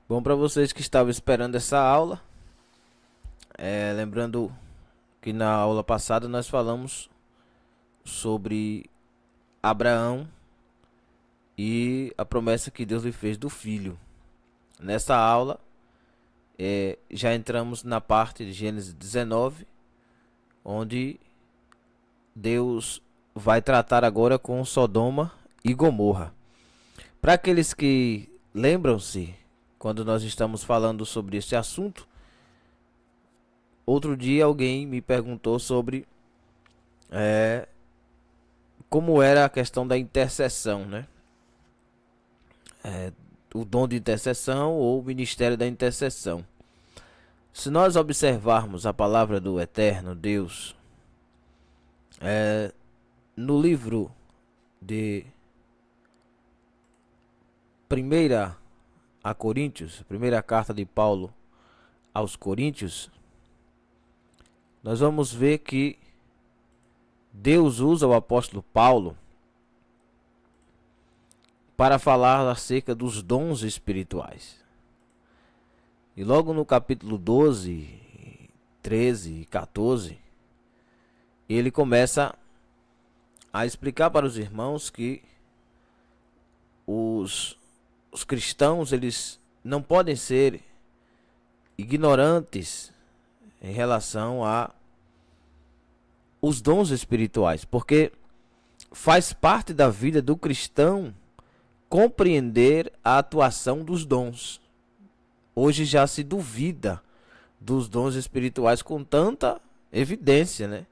Bom, para vocês que estavam esperando essa aula, lembrando que na aula passada nós falamos sobre Abraão e a promessa que Deus lhe fez do filho. Nessa aula, já entramos na parte de Gênesis 19, onde Deus vai tratar agora com Sodoma e Gomorra. Para aqueles que lembram-se, quando nós estamos falando sobre esse assunto, outro dia alguém me perguntou sobre como era a questão da intercessão, né? O dom de intercessão ou o ministério da intercessão. Se nós observarmos a palavra do Eterno Deus, no livro de primeira a Coríntios, primeira carta de Paulo aos Coríntios, nós vamos ver que Deus usa o apóstolo Paulo para falar acerca dos dons espirituais. E logo no capítulo 12, 13 e 14, ele começa a explicar para os irmãos que os cristãos, eles não podem ser ignorantes em relação a os dons espirituais, porque faz parte da vida do cristão compreender a atuação dos dons. Hoje já se duvida dos dons espirituais com tanta evidência, né?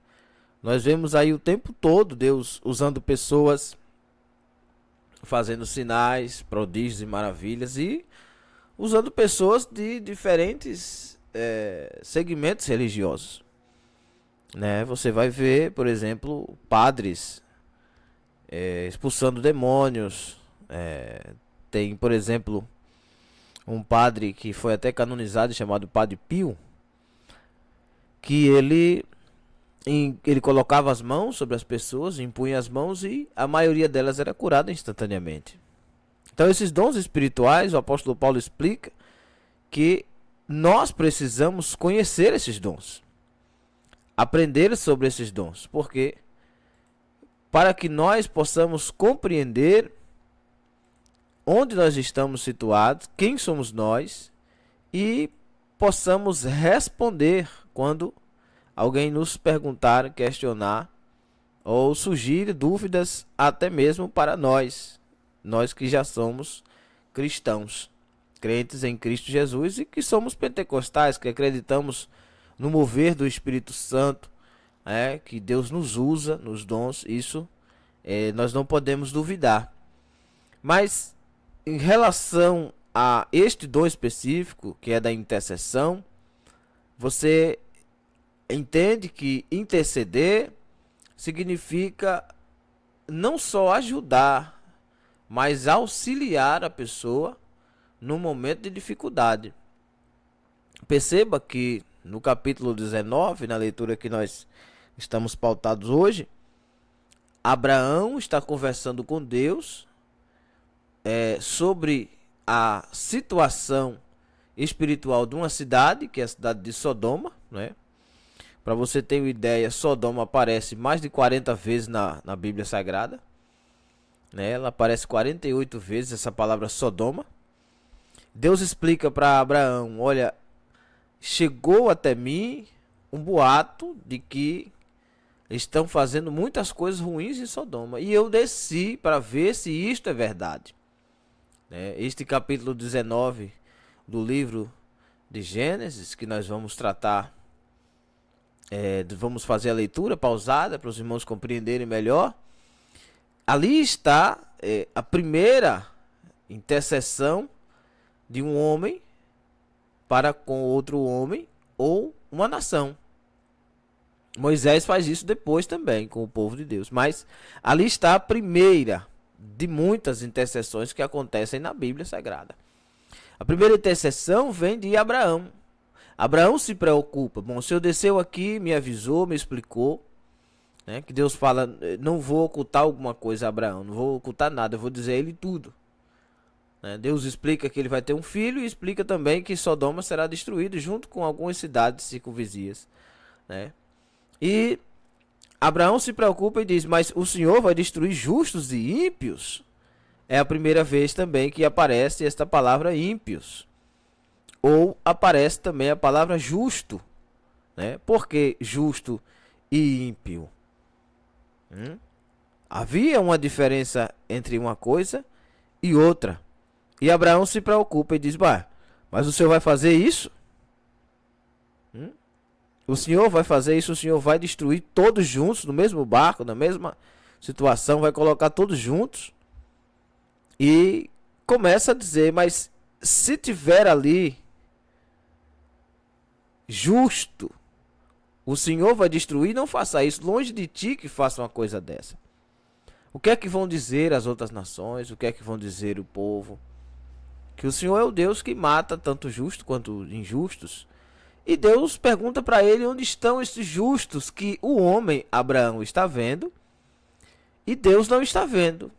Nós vemos aí o tempo todo Deus usando pessoas, fazendo sinais, prodígios e maravilhas, e usando pessoas de diferentes segmentos religiosos, né? Você vai ver, por exemplo, padres expulsando demônios. Tem, por exemplo, um padre que foi até canonizado, chamado Padre Pio, que ele colocava as mãos sobre as pessoas, impunha as mãos e a maioria delas era curada instantaneamente. Então esses dons espirituais, o apóstolo Paulo explica que nós precisamos conhecer esses dons, aprender sobre esses dons, porque para que nós possamos compreender onde nós estamos situados, quem somos nós, e possamos responder quando alguém nos perguntar, questionar ou surgir dúvidas, até mesmo para nós que já somos cristãos, crentes em Cristo Jesus e que somos pentecostais, que acreditamos no mover do Espírito Santo, que Deus nos usa nos dons. Isso nós não podemos duvidar. Mas em relação a este dom específico, que é da intercessão, você entende que interceder significa não só ajudar, mas auxiliar a pessoa no momento de dificuldade. Perceba que no capítulo 19, na leitura que nós estamos pautados hoje, Abraão está conversando com Deus sobre a situação espiritual de uma cidade, que é a cidade de Sodoma, né? Para você ter uma ideia, Sodoma aparece mais de 40 vezes na Bíblia Sagrada, né? Ela aparece 48 vezes, essa palavra Sodoma. Deus explica para Abraão: olha, chegou até mim um boato de que estão fazendo muitas coisas ruins em Sodoma, e eu desci para ver se isto é verdade. Este capítulo 19 do livro de Gênesis, que nós vamos tratar, vamos fazer a leitura pausada para os irmãos compreenderem melhor. Ali está a primeira intercessão de um homem para com outro homem ou uma nação. Moisés faz isso depois também com o povo de Deus, mas ali está a primeira de muitas intercessões que acontecem na Bíblia Sagrada. A primeira intercessão vem de Abraão. Abraão se preocupa. Bom, o Senhor desceu aqui, me avisou, me explicou, né, que Deus fala: não vou ocultar alguma coisa a Abraão, não vou ocultar nada, eu vou dizer a ele tudo. né? Deus explica que ele vai ter um filho e explica também que Sodoma será destruído junto com algumas cidades circunvizinhas, né? E Abraão se preocupa e diz: mas o Senhor vai destruir justos e ímpios? É a primeira vez também que aparece esta palavra ímpios. Ou aparece também a palavra justo, né? Por que justo e ímpio? Havia uma diferença entre uma coisa e outra. E Abraão se preocupa e diz: bah, mas o Senhor vai fazer isso? O Senhor vai fazer isso, o Senhor vai destruir todos juntos, no mesmo barco, na mesma situação, vai colocar todos juntos. E começa a dizer: mas se tiver ali justo, o Senhor vai destruir, não faça isso, longe de ti que faça uma coisa dessa. O que é que vão dizer as outras nações? O que é que vão dizer o povo? Que o Senhor é o Deus que mata tanto justos quanto injustos. E Deus pergunta para ele onde estão esses justos que o homem, Abraão, está vendo e Deus não está vendo.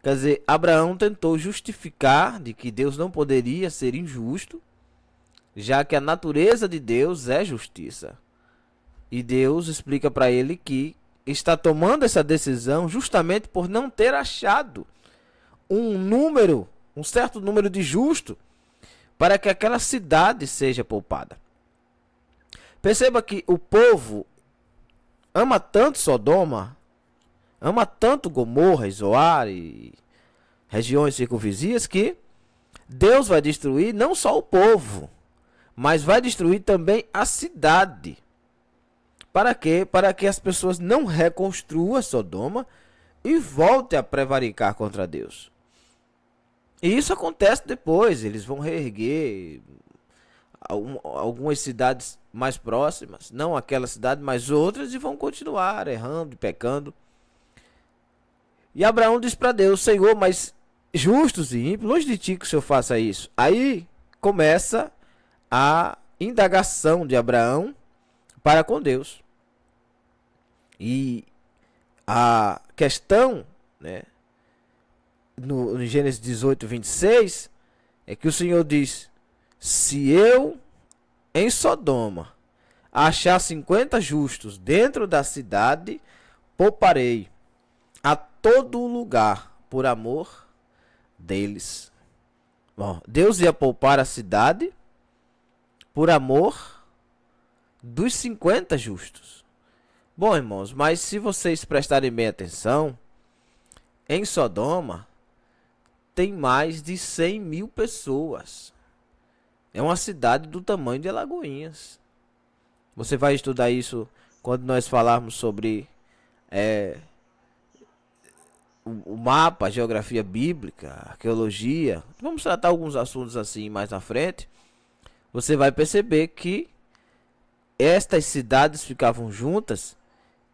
Quer dizer, Abraão tentou justificar de que Deus não poderia ser injusto, já que a natureza de Deus é justiça. E Deus explica para ele que está tomando essa decisão justamente por não ter achado um certo número de justos para que aquela cidade seja poupada. Perceba que o povo ama tanto Sodoma, ama tanto Gomorra, Zoar e regiões circunvizinhas, que Deus vai destruir não só o povo, mas vai destruir também a cidade. Para quê? Para que as pessoas não reconstruam Sodoma e voltem a prevaricar contra Deus. E isso acontece depois. Eles vão reerguer algumas cidades mais próximas, não aquela cidade, mas outras, e vão continuar errando e pecando. E Abraão diz para Deus: Senhor, mas justos e ímpios, longe de ti que o Senhor faça isso. Aí começa a indagação de Abraão para com Deus. E a questão, né, no Gênesis 18, 26, é que o Senhor diz: se eu em Sodoma achar 50 justos dentro da cidade, pouparei a todo lugar por amor deles. Bom, Deus ia poupar a cidade por amor dos 50 justos. Bom, irmãos, mas se vocês prestarem bem atenção, em Sodoma tem mais de 100 mil pessoas. É uma cidade do tamanho de Alagoinhas. Você vai estudar isso quando nós falarmos sobre o mapa, a geografia bíblica, a arqueologia. Vamos tratar alguns assuntos assim mais à frente. Você vai perceber que estas cidades ficavam juntas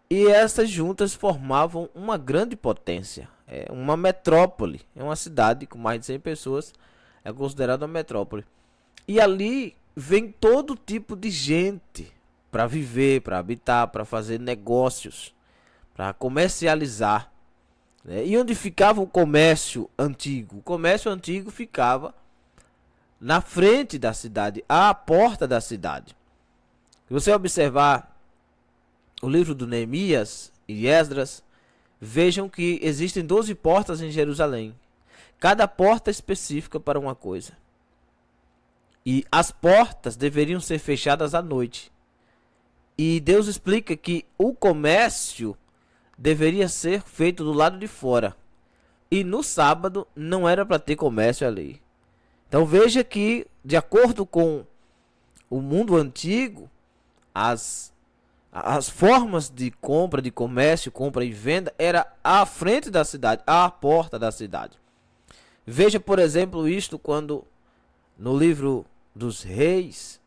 e essas juntas formavam uma grande potência. É uma metrópole, é uma cidade com mais de 100 pessoas, é considerada uma metrópole. E ali vem todo tipo de gente para viver, para habitar, para fazer negócios, para comercializar. E onde ficava o comércio antigo? O comércio antigo ficava na frente da cidade, à porta da cidade. Se você observar o livro do Neemias e Esdras, vejam que existem 12 portas em Jerusalém. Cada porta específica para uma coisa. E as portas deveriam ser fechadas à noite. E Deus explica que o comércio deveria ser feito do lado de fora. E no sábado não era para ter comércio ali. Então veja que, de acordo com o mundo antigo, as formas de compra, de comércio, compra e venda, era à frente da cidade, à porta da cidade. Veja, por exemplo, isto quando no livro dos Reis,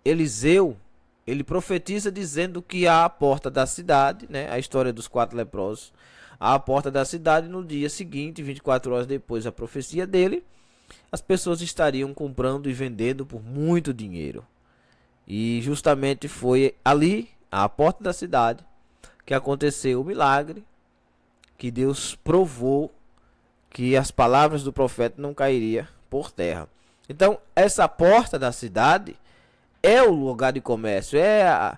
Eliseu, ele profetiza dizendo que à porta da cidade, né, a história dos 4 leprosos, à porta da cidade, no dia seguinte, 24 horas depois da profecia dele, as pessoas estariam comprando e vendendo por muito dinheiro. E justamente foi ali, à porta da cidade, que aconteceu o milagre, que Deus provou que as palavras do profeta não cairiam por terra. Então, essa porta da cidade é o lugar de comércio, é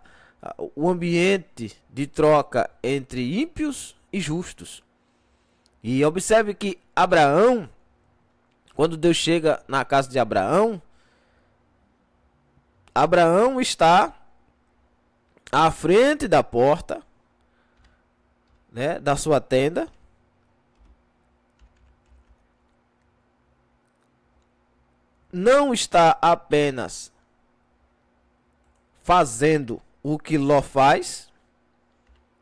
o ambiente de troca entre ímpios e justos. E observe que Abraão, quando Deus chega na casa de Abraão, Abraão está à frente da porta, né, da sua tenda. Não está apenas fazendo o que Ló faz,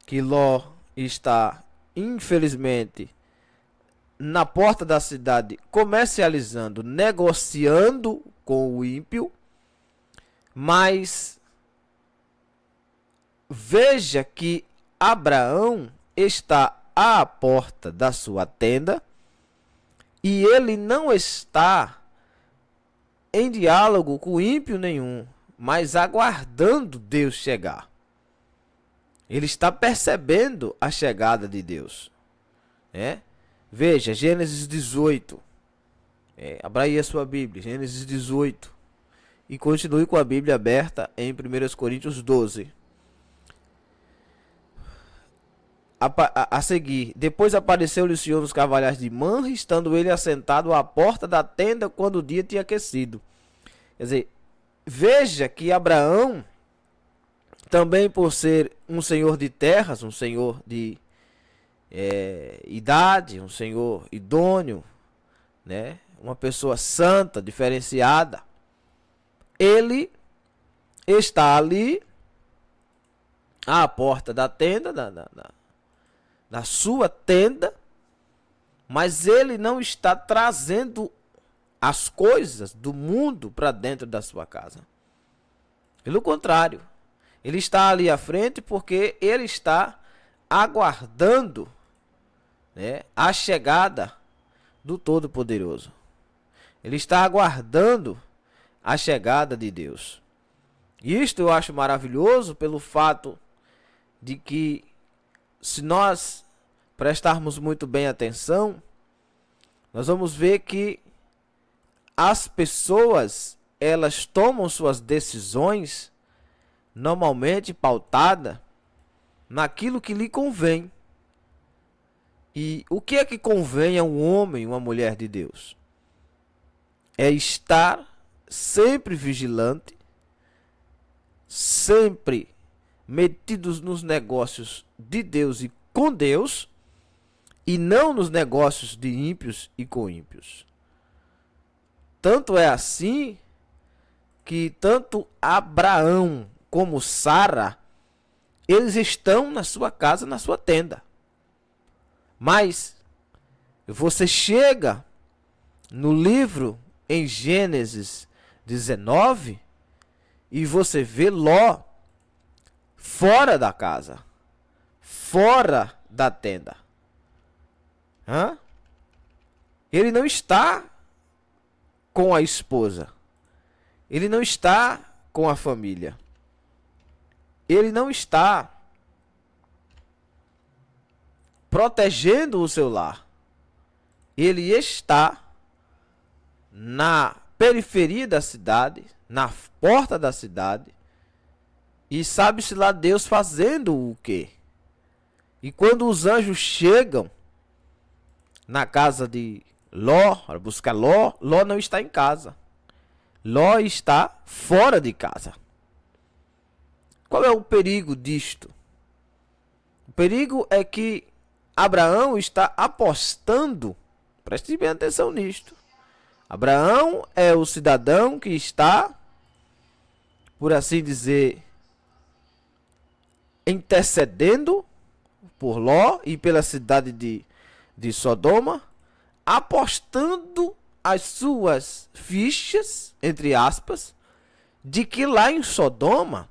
que Ló está, infelizmente, na porta da cidade comercializando, negociando com o ímpio, mas veja que Abraão está à porta da sua tenda e ele não está em diálogo com ímpio nenhum, mas aguardando Deus chegar. Ele está percebendo a chegada de Deus. Veja, Gênesis 18. Abra aí a sua Bíblia, Gênesis 18. E continue com a Bíblia aberta em 1 Coríntios 12. A seguir, depois apareceu-lhe o Senhor nos carvalhais de Manre, estando ele assentado à porta da tenda quando o dia tinha aquecido. Quer dizer, veja que Abraão, também por ser um senhor de terras, um senhor de idade, um senhor idôneo, né? Uma pessoa santa, diferenciada, ele está ali à porta da tenda, da sua tenda, mas ele não está trazendo as coisas do mundo para dentro da sua casa. Pelo contrário, ele está ali à frente porque ele está aguardando, né, a chegada do Todo-Poderoso. Ele está aguardando a chegada de Deus. E isto eu acho maravilhoso pelo fato de que, se nós prestarmos muito bem atenção, nós vamos ver que as pessoas, elas tomam suas decisões normalmente pautada naquilo que lhe convém. E o que é que convém a um homem, uma mulher de Deus? É estar sempre vigilante, sempre metidos nos negócios de Deus e com Deus, e não nos negócios de ímpios e com ímpios. Tanto é assim que tanto Abraão como Sara, eles estão na sua casa, na sua tenda. Mas você chega no livro em Gênesis 19 e você vê Ló fora da casa, fora da tenda. Ele não está com a esposa. Ele não está com a família. Ele não está protegendo o seu lar. Ele está na periferia da cidade, na porta da cidade, e sabe-se lá Deus fazendo o quê? E quando os anjos chegam na casa de Ló, para buscar Ló, Ló não está em casa. Ló está fora de casa. Qual é o perigo disto? O perigo é que Abraão está apostando, preste bem atenção nisto. Abraão é o cidadão que está, por assim dizer, intercedendo por Ló e pela cidade de Sodoma, apostando as suas fichas, entre aspas, de que lá em Sodoma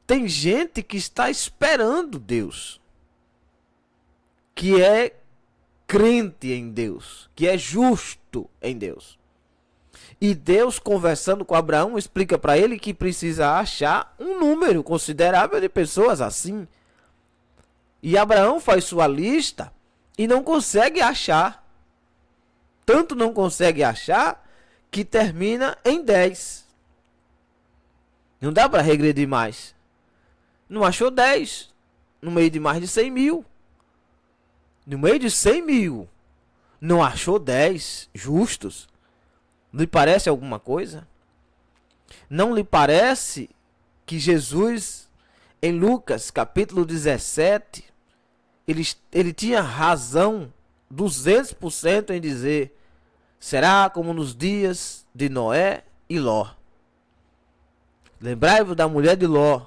tem gente que está esperando Deus, que é crente em Deus, que é justo em Deus. E Deus, conversando com Abraão, explica para ele que precisa achar um número considerável de pessoas assim. E Abraão faz sua lista e não consegue achar. Tanto não consegue achar que termina em 10. Não dá para regredir mais. Não achou 10 no meio de mais de 100 mil. No meio de 100 mil, não achou 10 justos? Lhe parece alguma coisa? Não lhe parece que Jesus, em Lucas capítulo 17, ele tinha razão 200% em dizer: será como nos dias de Noé e Ló. Lembrai-vos da mulher de Ló,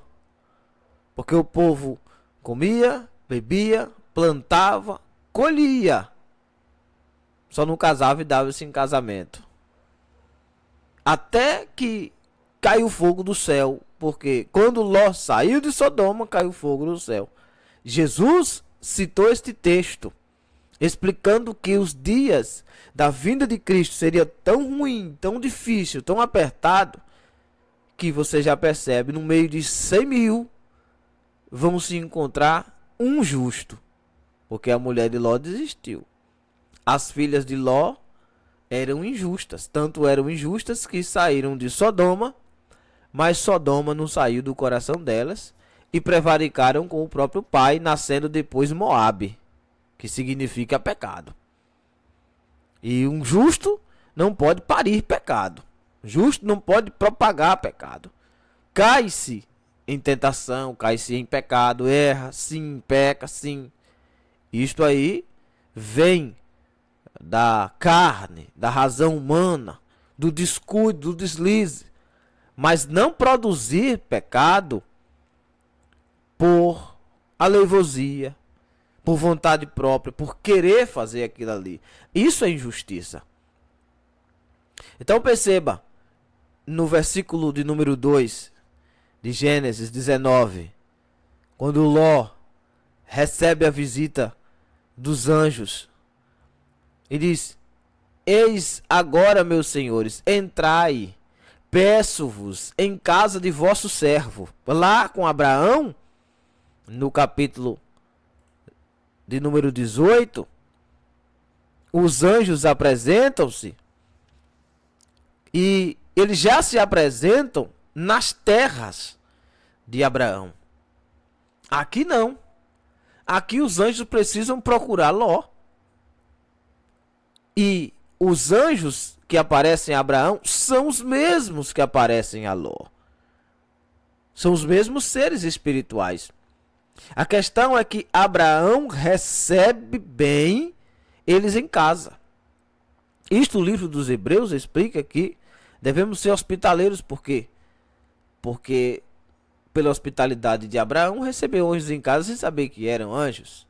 porque o povo comia, bebia, plantava, colhia, só não casava e dava-se em casamento. Até que caiu fogo do céu, porque quando Ló saiu de Sodoma, caiu fogo do céu. Jesus citou este texto, explicando que os dias da vinda de Cristo seria tão ruim, tão difícil, tão apertado, que você já percebe, no meio de 100 mil, vão se encontrar um justo, porque a mulher de Ló desistiu. As filhas de Ló eram injustas, tanto eram injustas que saíram de Sodoma, mas Sodoma não saiu do coração delas e prevaricaram com o próprio pai, nascendo depois Moabe, que significa pecado. E um justo não pode parir pecado. Justo não pode propagar pecado. Cai-se em tentação, cai-se em pecado, erra, sim, peca, sim. Isto aí vem da carne, da razão humana, do descuido, do deslize. Mas não produzir pecado por aleivosia, por vontade própria, por querer fazer aquilo ali. Isso é injustiça. Então perceba, no versículo de número 2 de Gênesis 19, quando Ló recebe a visita dos anjos, e diz: eis agora, meus senhores, entrai, peço-vos em casa de vosso servo. Lá com Abraão, no capítulo de número 18, os anjos apresentam-se e eles já se apresentam nas terras de Abraão. Aqui não. Aqui os anjos precisam procurar Ló. E os anjos que aparecem a Abraão são os mesmos que aparecem a Ló. São os mesmos seres espirituais. A questão é que Abraão recebe bem eles em casa. Isto o livro dos Hebreus explica que devemos ser hospitaleiros. Por quê? Porque pela hospitalidade de Abraão recebeu anjos em casa sem saber que eram anjos.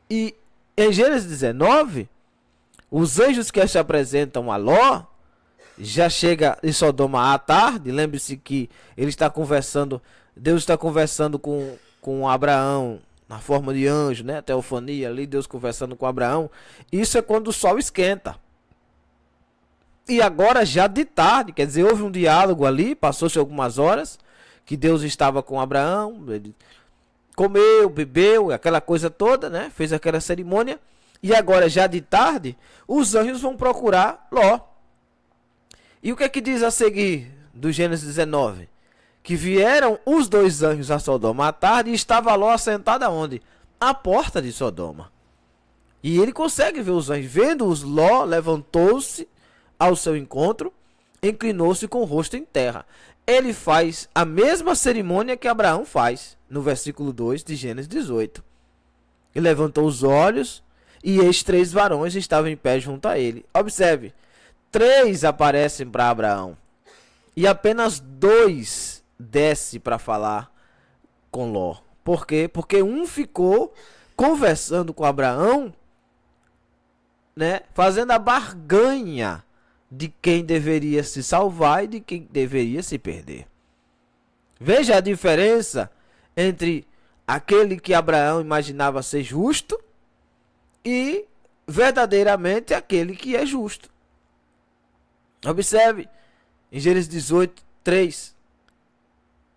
E em Gênesis 19, os anjos que se apresentam a Ló já chega em Sodoma à tarde. Lembre-se que ele está conversando, Deus está conversando com Abraão na forma de anjo, né? Teofania ali, Deus conversando com Abraão. Isso é quando o sol esquenta. E agora já de tarde, quer dizer, houve um diálogo ali, passou-se algumas horas, que Deus estava com Abraão, ele comeu, bebeu, aquela coisa toda, né? Fez aquela cerimônia. E agora já de tarde, os anjos vão procurar Ló. E o que é que diz a seguir do Gênesis 19? Que vieram os dois anjos a Sodoma à tarde e estava Ló assentado aonde? À porta de Sodoma. E ele consegue ver os anjos. Vendo-os, Ló levantou-se ao seu encontro, inclinou-se com o rosto em terra. Ele faz a mesma cerimônia que Abraão faz, no versículo 2 de Gênesis 18. Ele levantou os olhos e eis 3 varões estavam em pé junto a ele. Observe, 3 aparecem para Abraão e apenas 2 desce para falar com Ló. Por quê? Porque um ficou conversando com Abraão, né, fazendo a barganha de quem deveria se salvar e de quem deveria se perder. Veja a diferença entre aquele que Abraão imaginava ser justo e verdadeiramente aquele que é justo. Observe em Gênesis 18, 3.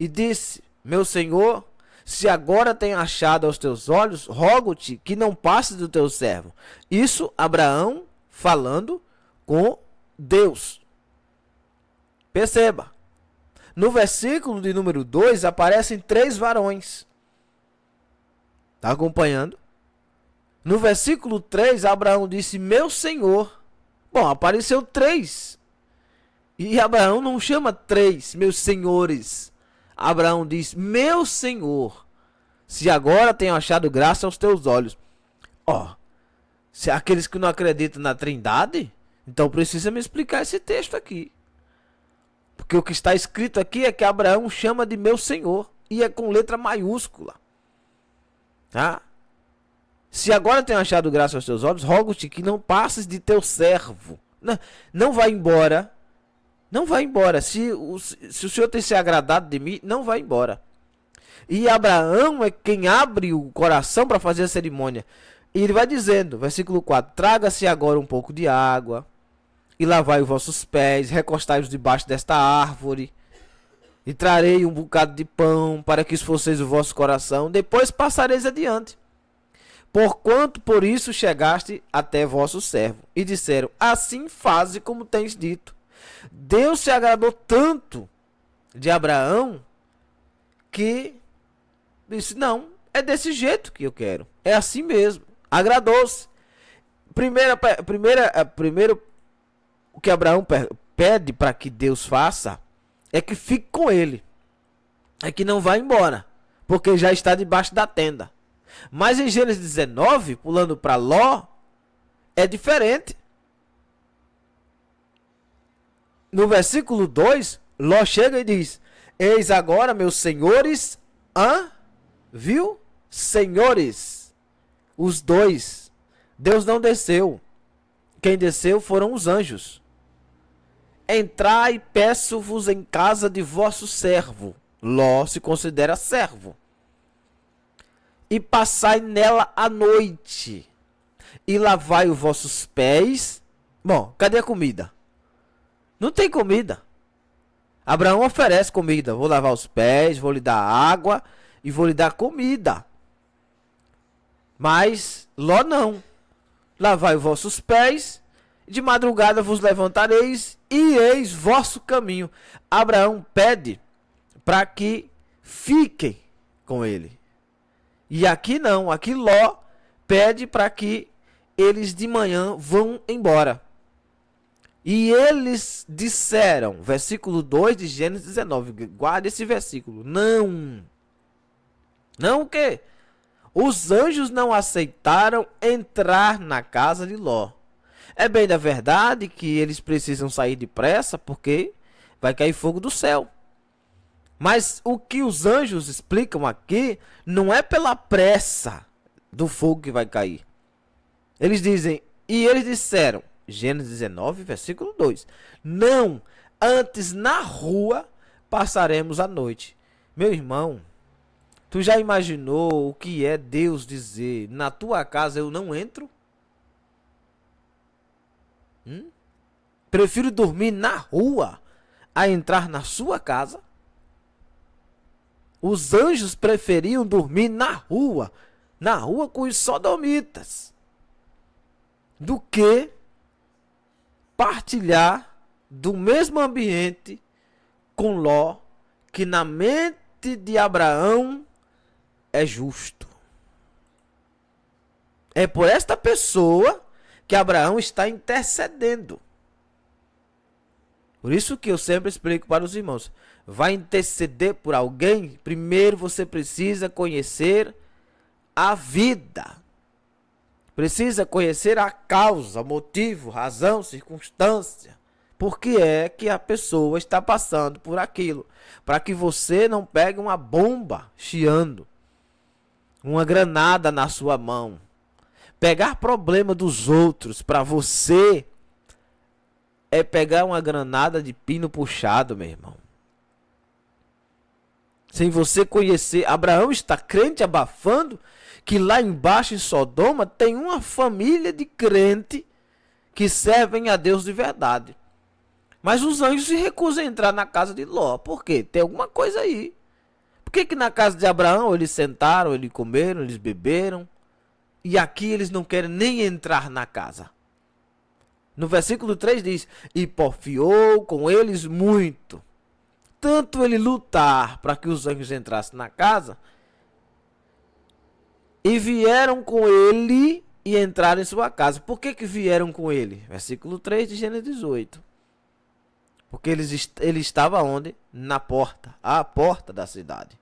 E disse: meu senhor, Se agora tenho achado aos teus olhos, rogo-te que não passes do teu servo. Isso Abraão falando com Deus. Perceba. No versículo de número 2 aparecem 3 varões. Está acompanhando? No versículo 3, Abraão disse, meu Senhor. Bom, apareceu 3. E Abraão não chama 3, meus senhores. Abraão diz, meu Senhor, se agora tenho achado graça aos teus olhos. Ó, se aqueles que não acreditam na Trindade, então precisa me explicar esse texto aqui. Porque o que está escrito aqui é que Abraão chama de meu Senhor. E é com letra maiúscula. Tá? Se agora tenho achado graça aos teus olhos, rogo-te que não passes de teu servo. Não vai embora. Não vai embora. Se o Senhor tem se agradado de mim, não vai embora. E Abraão é quem abre o coração para fazer a cerimônia. E ele vai dizendo, versículo 4, traga-se agora um pouco de água, e lavai os vossos pés, recostai-os debaixo desta árvore, e trarei um bocado de pão, para que esforceis o vosso coração, depois passareis adiante. Porquanto por isso chegaste até vosso servo. E disseram, assim faze como tens dito. Deus se agradou tanto de Abraão, que disse, não, é desse jeito que eu quero. É assim mesmo. Agradou-se. Primeiro, o que Abraão pede para que Deus faça, é que fique com ele. É que não vá embora, porque já está debaixo da tenda. Mas em Gênesis 19, pulando para Ló, é diferente. No versículo 2, Ló chega e diz, eis agora, meus senhores, viu? Senhores, os dois. Deus não desceu. Quem desceu foram os anjos. Entrai, peço-vos em casa de vosso servo. Ló se considera servo. E passai nela a noite, e lavai os vossos pés. Bom, cadê a comida? Não tem comida. Abraão oferece comida. Vou lavar os pés, vou lhe dar água e vou lhe dar comida. Mas Ló não. Lavai os vossos pés, de madrugada vos levantareis e eis vosso caminho. Abraão pede para que fiquem com ele. E aqui não, aqui Ló pede para que eles de manhã vão embora. E eles disseram, versículo 2 de Gênesis 19, guarda esse versículo, não o quê? Os anjos não aceitaram entrar na casa de Ló. É bem da verdade que eles precisam sair depressa, porque vai cair fogo do céu. Mas o que os anjos explicam aqui não é pela pressa do fogo que vai cair. Eles dizem, e eles disseram, Gênesis 19, versículo 2, não, antes na rua passaremos a noite. Meu irmão, tu já imaginou o que é Deus dizer, na tua casa eu não entro? Prefiro dormir na rua a entrar na sua casa? Os anjos preferiam dormir na rua com os sodomitas, do que partilhar do mesmo ambiente com Ló, que na mente de Abraão é justo. É por esta pessoa que Abraão está intercedendo. Por isso que eu sempre explico para os irmãos, vai interceder por alguém, primeiro você precisa conhecer a vida. Precisa conhecer a causa, motivo, razão, circunstância. Por que é que a pessoa está passando por aquilo? Para que você não pegue uma bomba chiando, uma granada na sua mão. Pegar problema dos outros para você é pegar uma granada de pino puxado, meu irmão. Sem você conhecer, Abraão está crente, abafando que lá embaixo em Sodoma tem uma família de crente que servem a Deus de verdade. Mas os anjos se recusam a entrar na casa de Ló. Por quê? Tem alguma coisa aí. que que na casa de Abraão eles sentaram, eles comeram, eles beberam, e aqui eles não querem nem entrar na casa? No versículo 3 diz: e porfiou com eles muito, tanto ele lutar para que os anjos entrassem na casa, e vieram com ele e entraram em sua casa. Por que que vieram com ele? Versículo 3 de Gênesis 18. Porque ele estava onde? Na porta, à porta da cidade.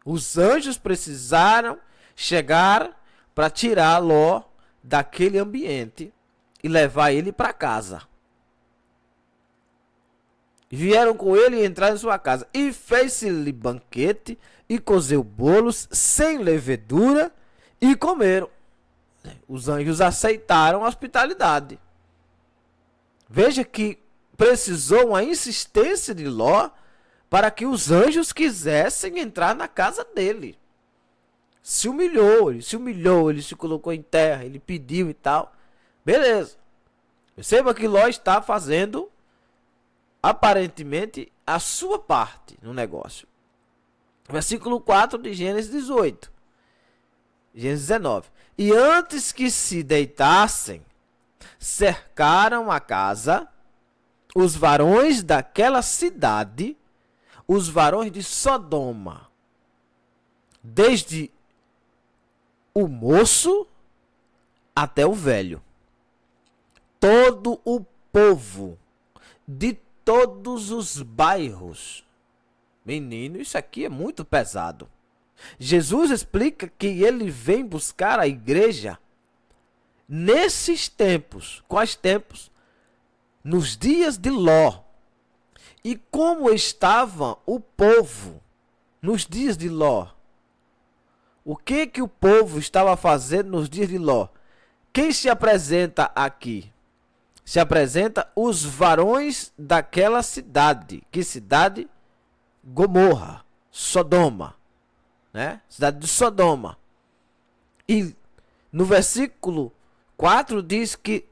Os anjos precisaram chegar para tirar Ló daquele ambiente e levar ele para casa. Vieram com ele e entraram em sua casa. E fez-se-lhe banquete e cozeu bolos sem levedura e comeram. Os anjos aceitaram a hospitalidade. Veja que precisou uma insistência de Ló para que os anjos quisessem entrar na casa dele. Se humilhou, ele se colocou em terra, ele pediu e tal. Beleza. Perceba que Ló está fazendo, aparentemente, a sua parte no negócio. Versículo 4 de Gênesis 18. Gênesis 19. E antes que se deitassem, cercaram a casa os varões daquela cidade, os varões de Sodoma, desde o moço até o velho. Todo o povo de todos os bairros. Menino, isso aqui é muito pesado. Jesus explica que ele vem buscar a igreja nesses tempos. Quais tempos? Nos dias de Ló. E como estava o povo nos dias de Ló? O que o povo estava fazendo nos dias de Ló? Quem se apresenta aqui? Se apresenta os varões daquela cidade. Que cidade? Gomorra, Sodoma, né? Cidade de Sodoma. E no versículo 4 diz que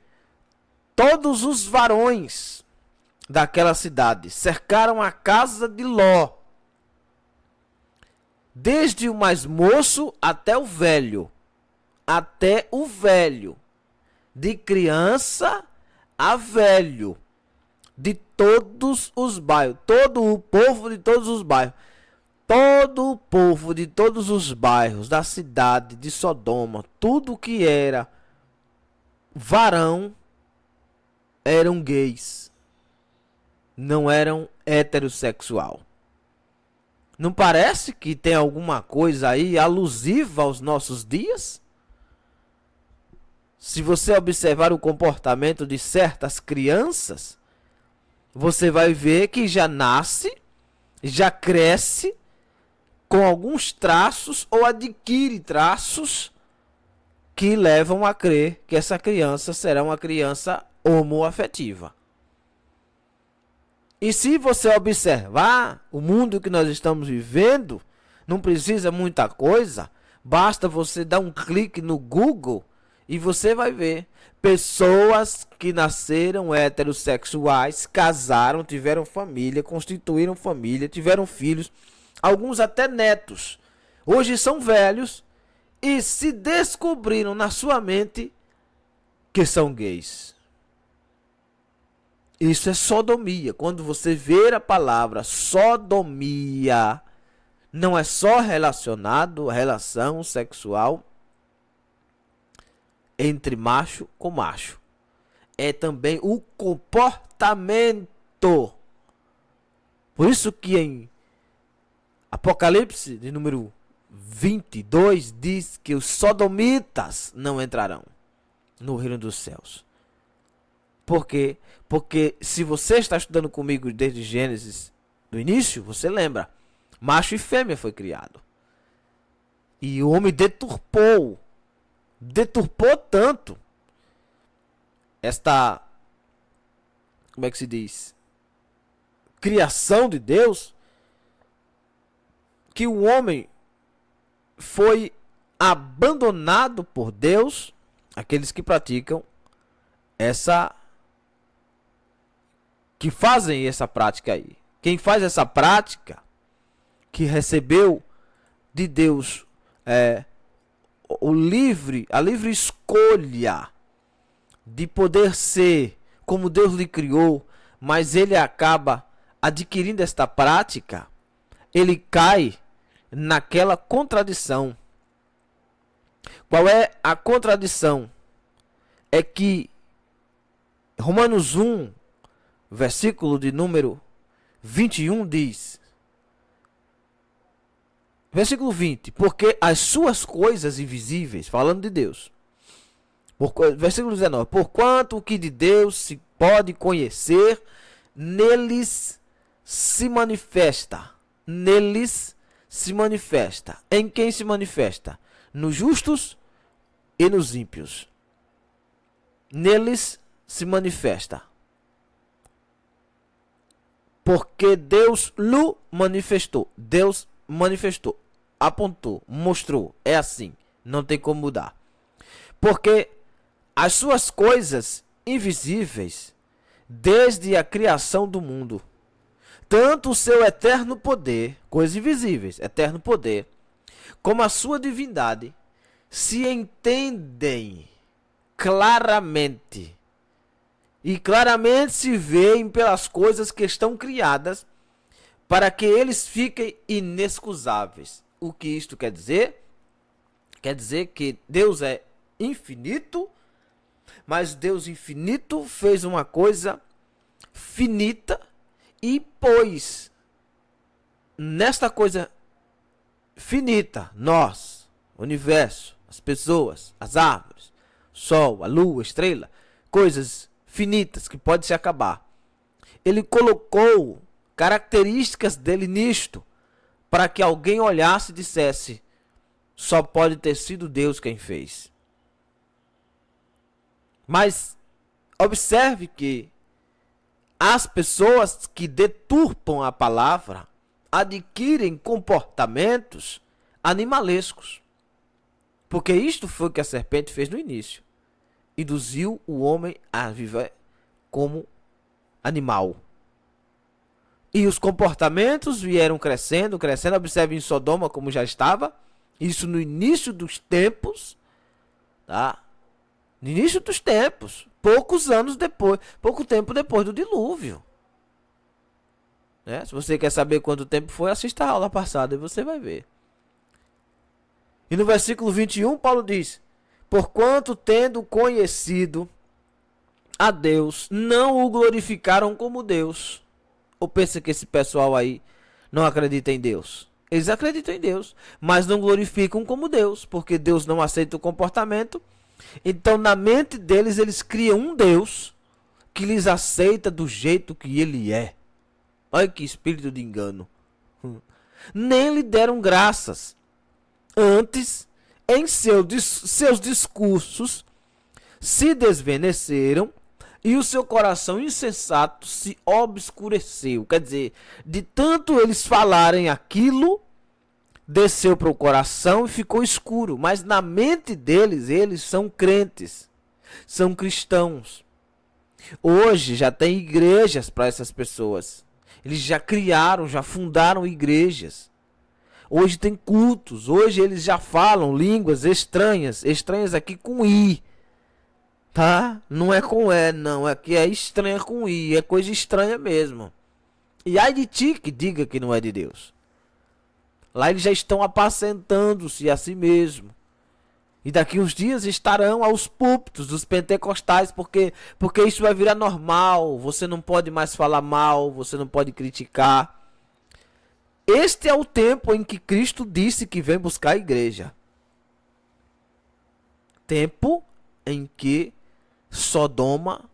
todos os varões daquela cidade cercaram a casa de Ló, desde o mais moço até o velho, de criança a velho, de todos os bairros, todo o povo de todos os bairros, todo o povo de todos os bairros da cidade de Sodoma, tudo que era varão, eram gays, não eram heterossexual. Não parece que tem alguma coisa aí alusiva aos nossos dias? Se você observar o comportamento de certas crianças, você vai ver que já nasce, já cresce com alguns traços ou adquire traços que levam a crer que essa criança será uma criança homoafetiva. E se você observar o mundo que nós estamos vivendo, não precisa muita coisa, basta você dar um clique no Google e você vai ver pessoas que nasceram heterossexuais, casaram, tiveram família, constituíram família, tiveram filhos, alguns até netos. Hoje são velhos e se descobriram na sua mente que são gays. Isso é sodomia. Quando você ver a palavra sodomia, não é só relacionado à relação sexual entre macho com macho. É também o comportamento. Por isso que em Apocalipse, de número 22, diz que os sodomitas não entrarão no reino dos céus. Por quê? Porque se você está estudando comigo desde Gênesis, do início, você lembra. Macho e fêmea foi criado. E o homem deturpou tanto esta, como é que se diz, criação de Deus, que o homem foi abandonado por Deus, aqueles que praticam que fazem essa prática aí. Quem faz essa prática que recebeu de Deus a livre escolha de poder ser como Deus lhe criou, mas ele acaba adquirindo esta prática, ele cai naquela contradição. Qual é a contradição? É que Romanos 1, versículo de número 21 diz, versículo 20, porque as suas coisas invisíveis, falando de Deus, versículo 19, porquanto o que de Deus se pode conhecer, neles se manifesta. Neles se manifesta. Em quem se manifesta? Nos justos e nos ímpios. Neles se manifesta. Porque Deus lhe manifestou. Deus manifestou, apontou, mostrou. É assim. Não tem como mudar. Porque as suas coisas invisíveis, desde a criação do mundo, tanto o seu eterno poder, coisas invisíveis, eterno poder, como a sua divindade, se entendem claramente. E claramente se veem pelas coisas que estão criadas, para que eles fiquem inexcusáveis. O que isto quer dizer? Quer dizer que Deus é infinito, mas Deus infinito fez uma coisa finita e pôs nesta coisa finita, nós, o universo, as pessoas, as árvores, o sol, a lua, a estrela, coisas finitas que podem se acabar. Ele colocou características dele nisto, para que alguém olhasse e dissesse, só pode ter sido Deus quem fez. Mas observe que as pessoas que deturpam a palavra adquirem comportamentos animalescos. Porque isto foi o que a serpente fez no início. Induziu o homem a viver como animal. E os comportamentos vieram crescendo, crescendo. Observe em Sodoma como já estava. Isso no início dos tempos, tá? No início dos tempos, poucos anos depois, pouco tempo depois do dilúvio. Né? Se você quer saber quanto tempo foi, assista a aula passada e você vai ver. E no versículo 21, Paulo diz, porquanto tendo conhecido a Deus, não o glorificaram como Deus. Ou pensa que esse pessoal aí não acredita em Deus? Eles acreditam em Deus, mas não glorificam como Deus, porque Deus não aceita o comportamento. Então, na mente deles, eles criam um Deus que lhes aceita do jeito que ele é. Olha que espírito de engano. Nem lhe deram graças. Antes, em seus discursos, se desvaneceram e o seu coração insensato se obscureceu. Quer dizer, de tanto eles falarem aquilo, desceu para o coração e ficou escuro. Mas na mente deles, eles são crentes, são cristãos. Hoje já tem igrejas para essas pessoas. Eles já criaram, já fundaram igrejas. Hoje tem cultos. Hoje eles já falam línguas estranhas. Estranhas aqui com I. Tá? Não é com E, não. Aqui é estranha com I. É coisa estranha mesmo. E ai de ti que diga que não é de Deus. Lá eles já estão apacentando-se a si mesmo. E daqui uns dias estarão aos púlpitos dos pentecostais, porque isso vai virar normal. Você não pode mais falar mal, você não pode criticar. Este é o tempo em que Cristo disse que vem buscar a igreja. Tempo em que Sodoma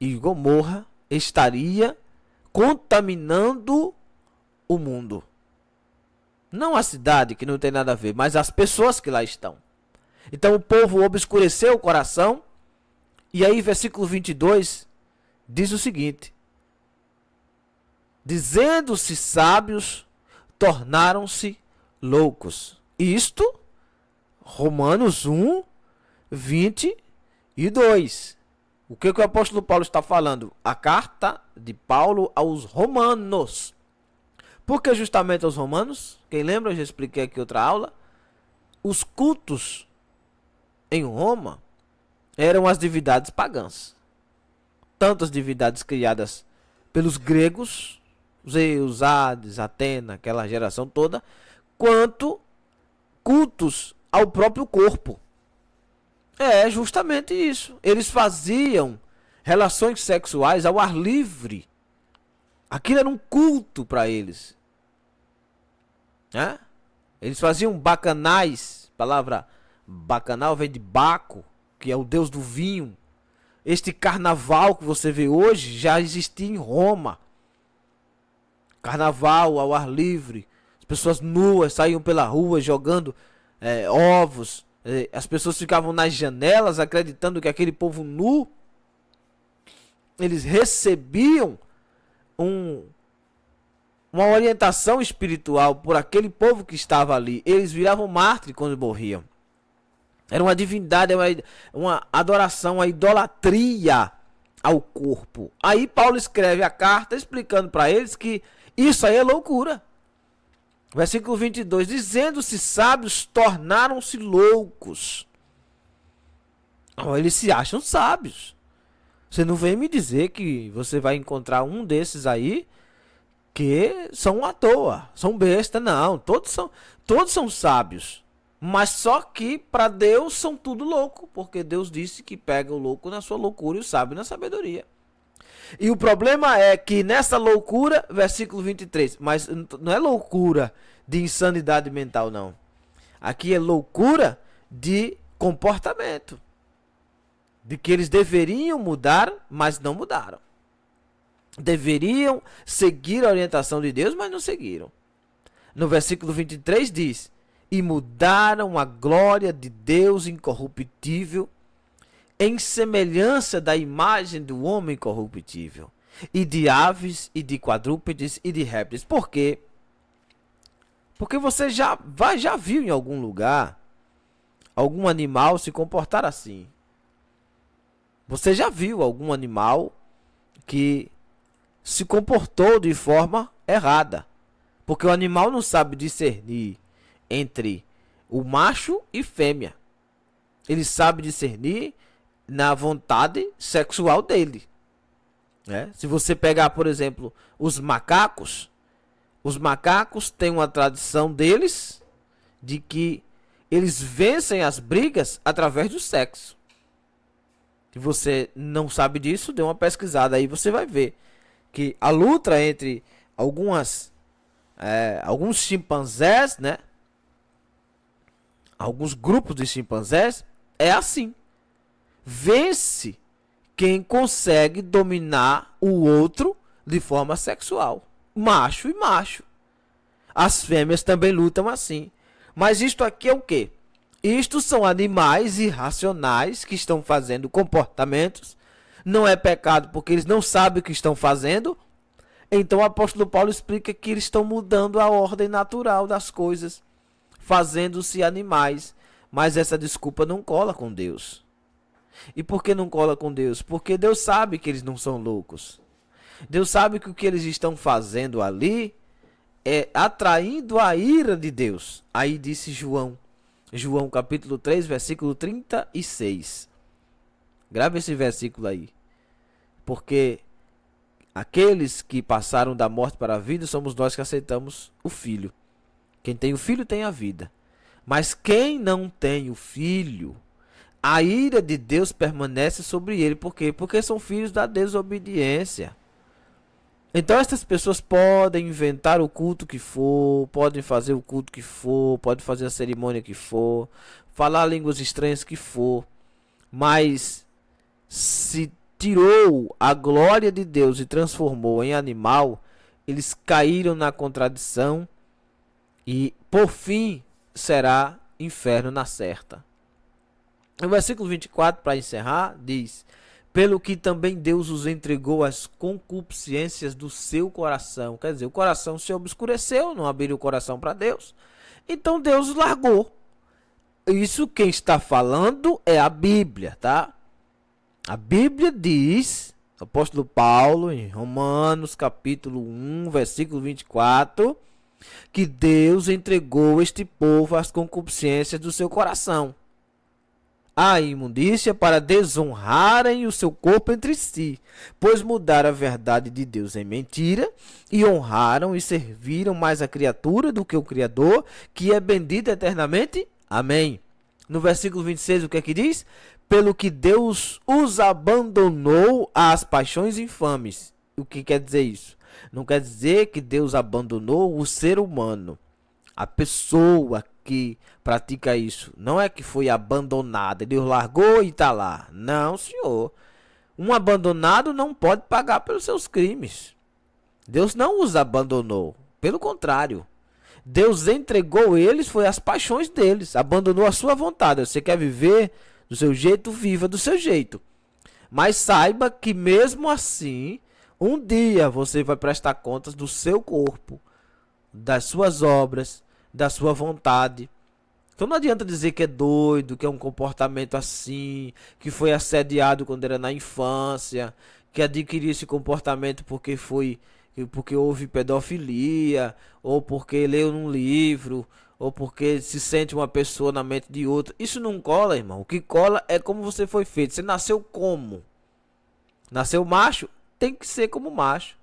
e Gomorra estaria contaminando o mundo. Não a cidade, que não tem nada a ver, mas as pessoas que lá estão. Então o povo obscureceu o coração. E aí versículo 22 diz o seguinte: dizendo-se sábios, tornaram-se loucos. Isto, Romanos 1, 22. O que o apóstolo Paulo está falando? A carta de Paulo aos romanos. Porque justamente aos romanos, quem lembra, eu já expliquei aqui outra aula, os cultos em Roma eram as divindades pagãs. Tanto as divindades criadas pelos gregos, Zeus, Hades, Atena, aquela geração toda, quanto cultos ao próprio corpo. É justamente isso. Eles faziam relações sexuais ao ar livre. Aquilo era um culto para eles. Né? Eles faziam bacanais. A palavra bacanal vem de Baco, que é o deus do vinho. Este carnaval que você vê hoje já existia em Roma. Carnaval ao ar livre. As pessoas nuas saíam pela rua jogando ovos. As pessoas ficavam nas janelas acreditando que aquele povo nu, eles recebiam uma orientação espiritual por aquele povo que estava ali. Eles viravam mártires quando morriam. Era uma divindade, uma adoração, uma idolatria ao corpo. Aí Paulo escreve a carta explicando para eles que isso aí é loucura. Versículo 22. Dizendo-se sábios, tornaram-se loucos. Eles se acham sábios. Você não vem me dizer que você vai encontrar um desses aí que são à toa, são besta. Não, todos são sábios. Mas só que para Deus são tudo louco, porque Deus disse que pega o louco na sua loucura e o sábio na sabedoria. E o problema é que nessa loucura, versículo 23, mas não é loucura de insanidade mental, não. Aqui é loucura de comportamento. De que eles deveriam mudar, mas não mudaram. Deveriam seguir a orientação de Deus, mas não seguiram. No versículo 23 diz: e mudaram a glória de Deus incorruptível em semelhança da imagem do homem corruptível, e de aves, e de quadrúpedes, e de répteis. Por quê? Porque você já viu em algum lugar algum animal se comportar assim. Você já viu algum animal que se comportou de forma errada. Porque o animal não sabe discernir entre o macho e fêmea. Ele sabe discernir na vontade sexual dele. Se você pegar, por exemplo, os macacos têm uma tradição deles de que eles vencem as brigas através do sexo. Se você não sabe disso, dê uma pesquisada aí, você vai ver que a luta entre alguns chimpanzés, né? Alguns grupos de chimpanzés é assim. Vence quem consegue dominar o outro de forma sexual. Macho e macho. As fêmeas também lutam assim. Mas isto aqui é o quê? Isto são animais irracionais que estão fazendo comportamentos. Não é pecado porque eles não sabem o que estão fazendo. Então o apóstolo Paulo explica que eles estão mudando a ordem natural das coisas, fazendo-se animais. Mas essa desculpa não cola com Deus. E por que não cola com Deus? Porque Deus sabe que eles não são loucos. Deus sabe que o que eles estão fazendo ali é atraindo a ira de Deus. Aí disse João capítulo 3, versículo 36. Grave esse versículo aí. Porque aqueles que passaram da morte para a vida somos nós que aceitamos o Filho. Quem tem o Filho tem a vida. Mas quem não tem o Filho, a ira de Deus permanece sobre ele. Por quê? Porque são filhos da desobediência. Então essas pessoas podem inventar o culto que for, podem fazer o culto que for, podem fazer a cerimônia que for, falar línguas estranhas que for, mas se tirou a glória de Deus e transformou em animal, eles caíram na contradição e por fim será inferno na certa. No versículo 24, para encerrar, diz: pelo que também Deus os entregou às concupiscências do seu coração. Quer dizer, o coração se obscureceu, não abriu o coração para Deus. Então Deus os largou. Isso quem está falando é a Bíblia, tá? A Bíblia diz O apóstolo Paulo, em Romanos capítulo 1, versículo 24, que Deus entregou este povo às concupiscências do seu coração, a imundícia, para desonrarem o seu corpo entre si, pois mudaram a verdade de Deus em mentira, e honraram e serviram mais a criatura do que o Criador, que é bendito eternamente. Amém. No versículo 26, o que é que diz? Pelo que Deus os abandonou às paixões infames. O que quer dizer isso? Não quer dizer que Deus abandonou o ser humano, a pessoa que pratica isso. Não é que foi abandonada, Deus largou e está lá. Não, senhor. Um abandonado não pode pagar pelos seus crimes. Deus não os abandonou. Pelo contrário. Deus entregou eles, foi as paixões deles. Abandonou a sua vontade. Você quer viver do seu jeito, viva do seu jeito. Mas saiba que mesmo assim, um dia você vai prestar contas do seu corpo, das suas obras, da sua vontade. Então não adianta dizer que é doido, que é um comportamento assim, que foi assediado quando era na infância, que adquiriu esse comportamento porque houve pedofilia, ou porque leu num livro, ou porque se sente uma pessoa na mente de outra. Isso não cola, irmão. O que cola é como você foi feito. Você nasceu como? Nasceu macho? Tem que ser como macho.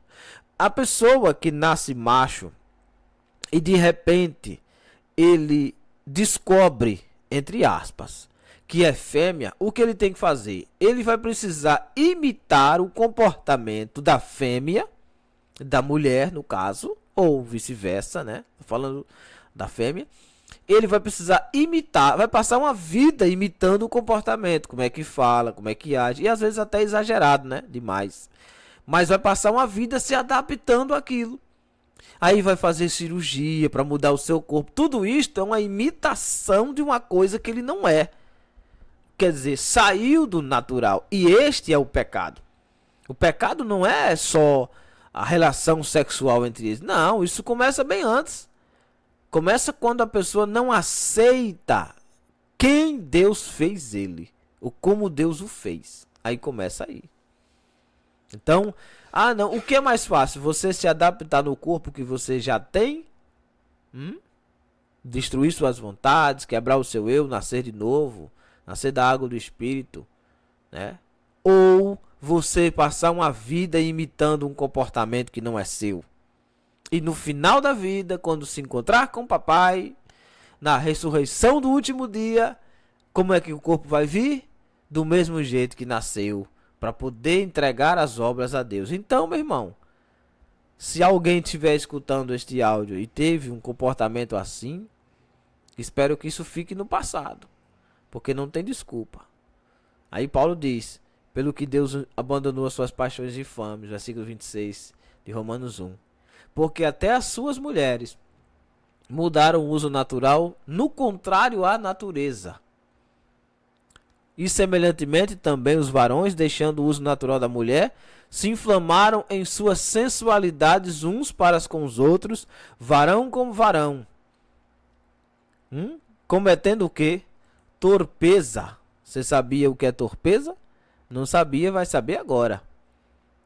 A pessoa que nasce macho e de repente ele descobre, entre aspas, que é fêmea, o que ele tem que fazer? Ele vai precisar imitar o comportamento da fêmea, da mulher, no caso, ou vice-versa, né? Tô falando da fêmea. Ele vai precisar imitar, vai passar uma vida imitando o comportamento, como é que fala, como é que age, e às vezes até exagerado, né? Demais. Mas vai passar uma vida se adaptando àquilo. Aí vai fazer cirurgia para mudar o seu corpo. Tudo isto é uma imitação de uma coisa que ele não é. Quer dizer, saiu do natural. E este é o pecado. O pecado não é só a relação sexual entre eles. Não, isso começa bem antes. Começa quando a pessoa não aceita quem Deus fez ele, ou como Deus o fez. Aí começa aí. Então, não, o que é mais fácil? Você se adaptar no corpo que você já tem? Destruir suas vontades, quebrar o seu eu, nascer de novo, nascer da água do Espírito, né? Ou você passar uma vida imitando um comportamento que não é seu? E no final da vida, quando se encontrar com o papai, na ressurreição do último dia, como é que o corpo vai vir? Do mesmo jeito que nasceu, para poder entregar as obras a Deus. Então, meu irmão, se alguém estiver escutando este áudio e teve um comportamento assim, espero que isso fique no passado, porque não tem desculpa. Aí Paulo diz, pelo que Deus abandonou as suas paixões infames, versículo 26 de Romanos 1. Porque até as suas mulheres mudaram o uso natural, no contrário à natureza. E semelhantemente também os varões, deixando o uso natural da mulher, se inflamaram em suas sensualidades uns para com os outros, varão como varão. Cometendo o quê? Torpeza. Você sabia o que é torpeza? Não sabia, vai saber agora.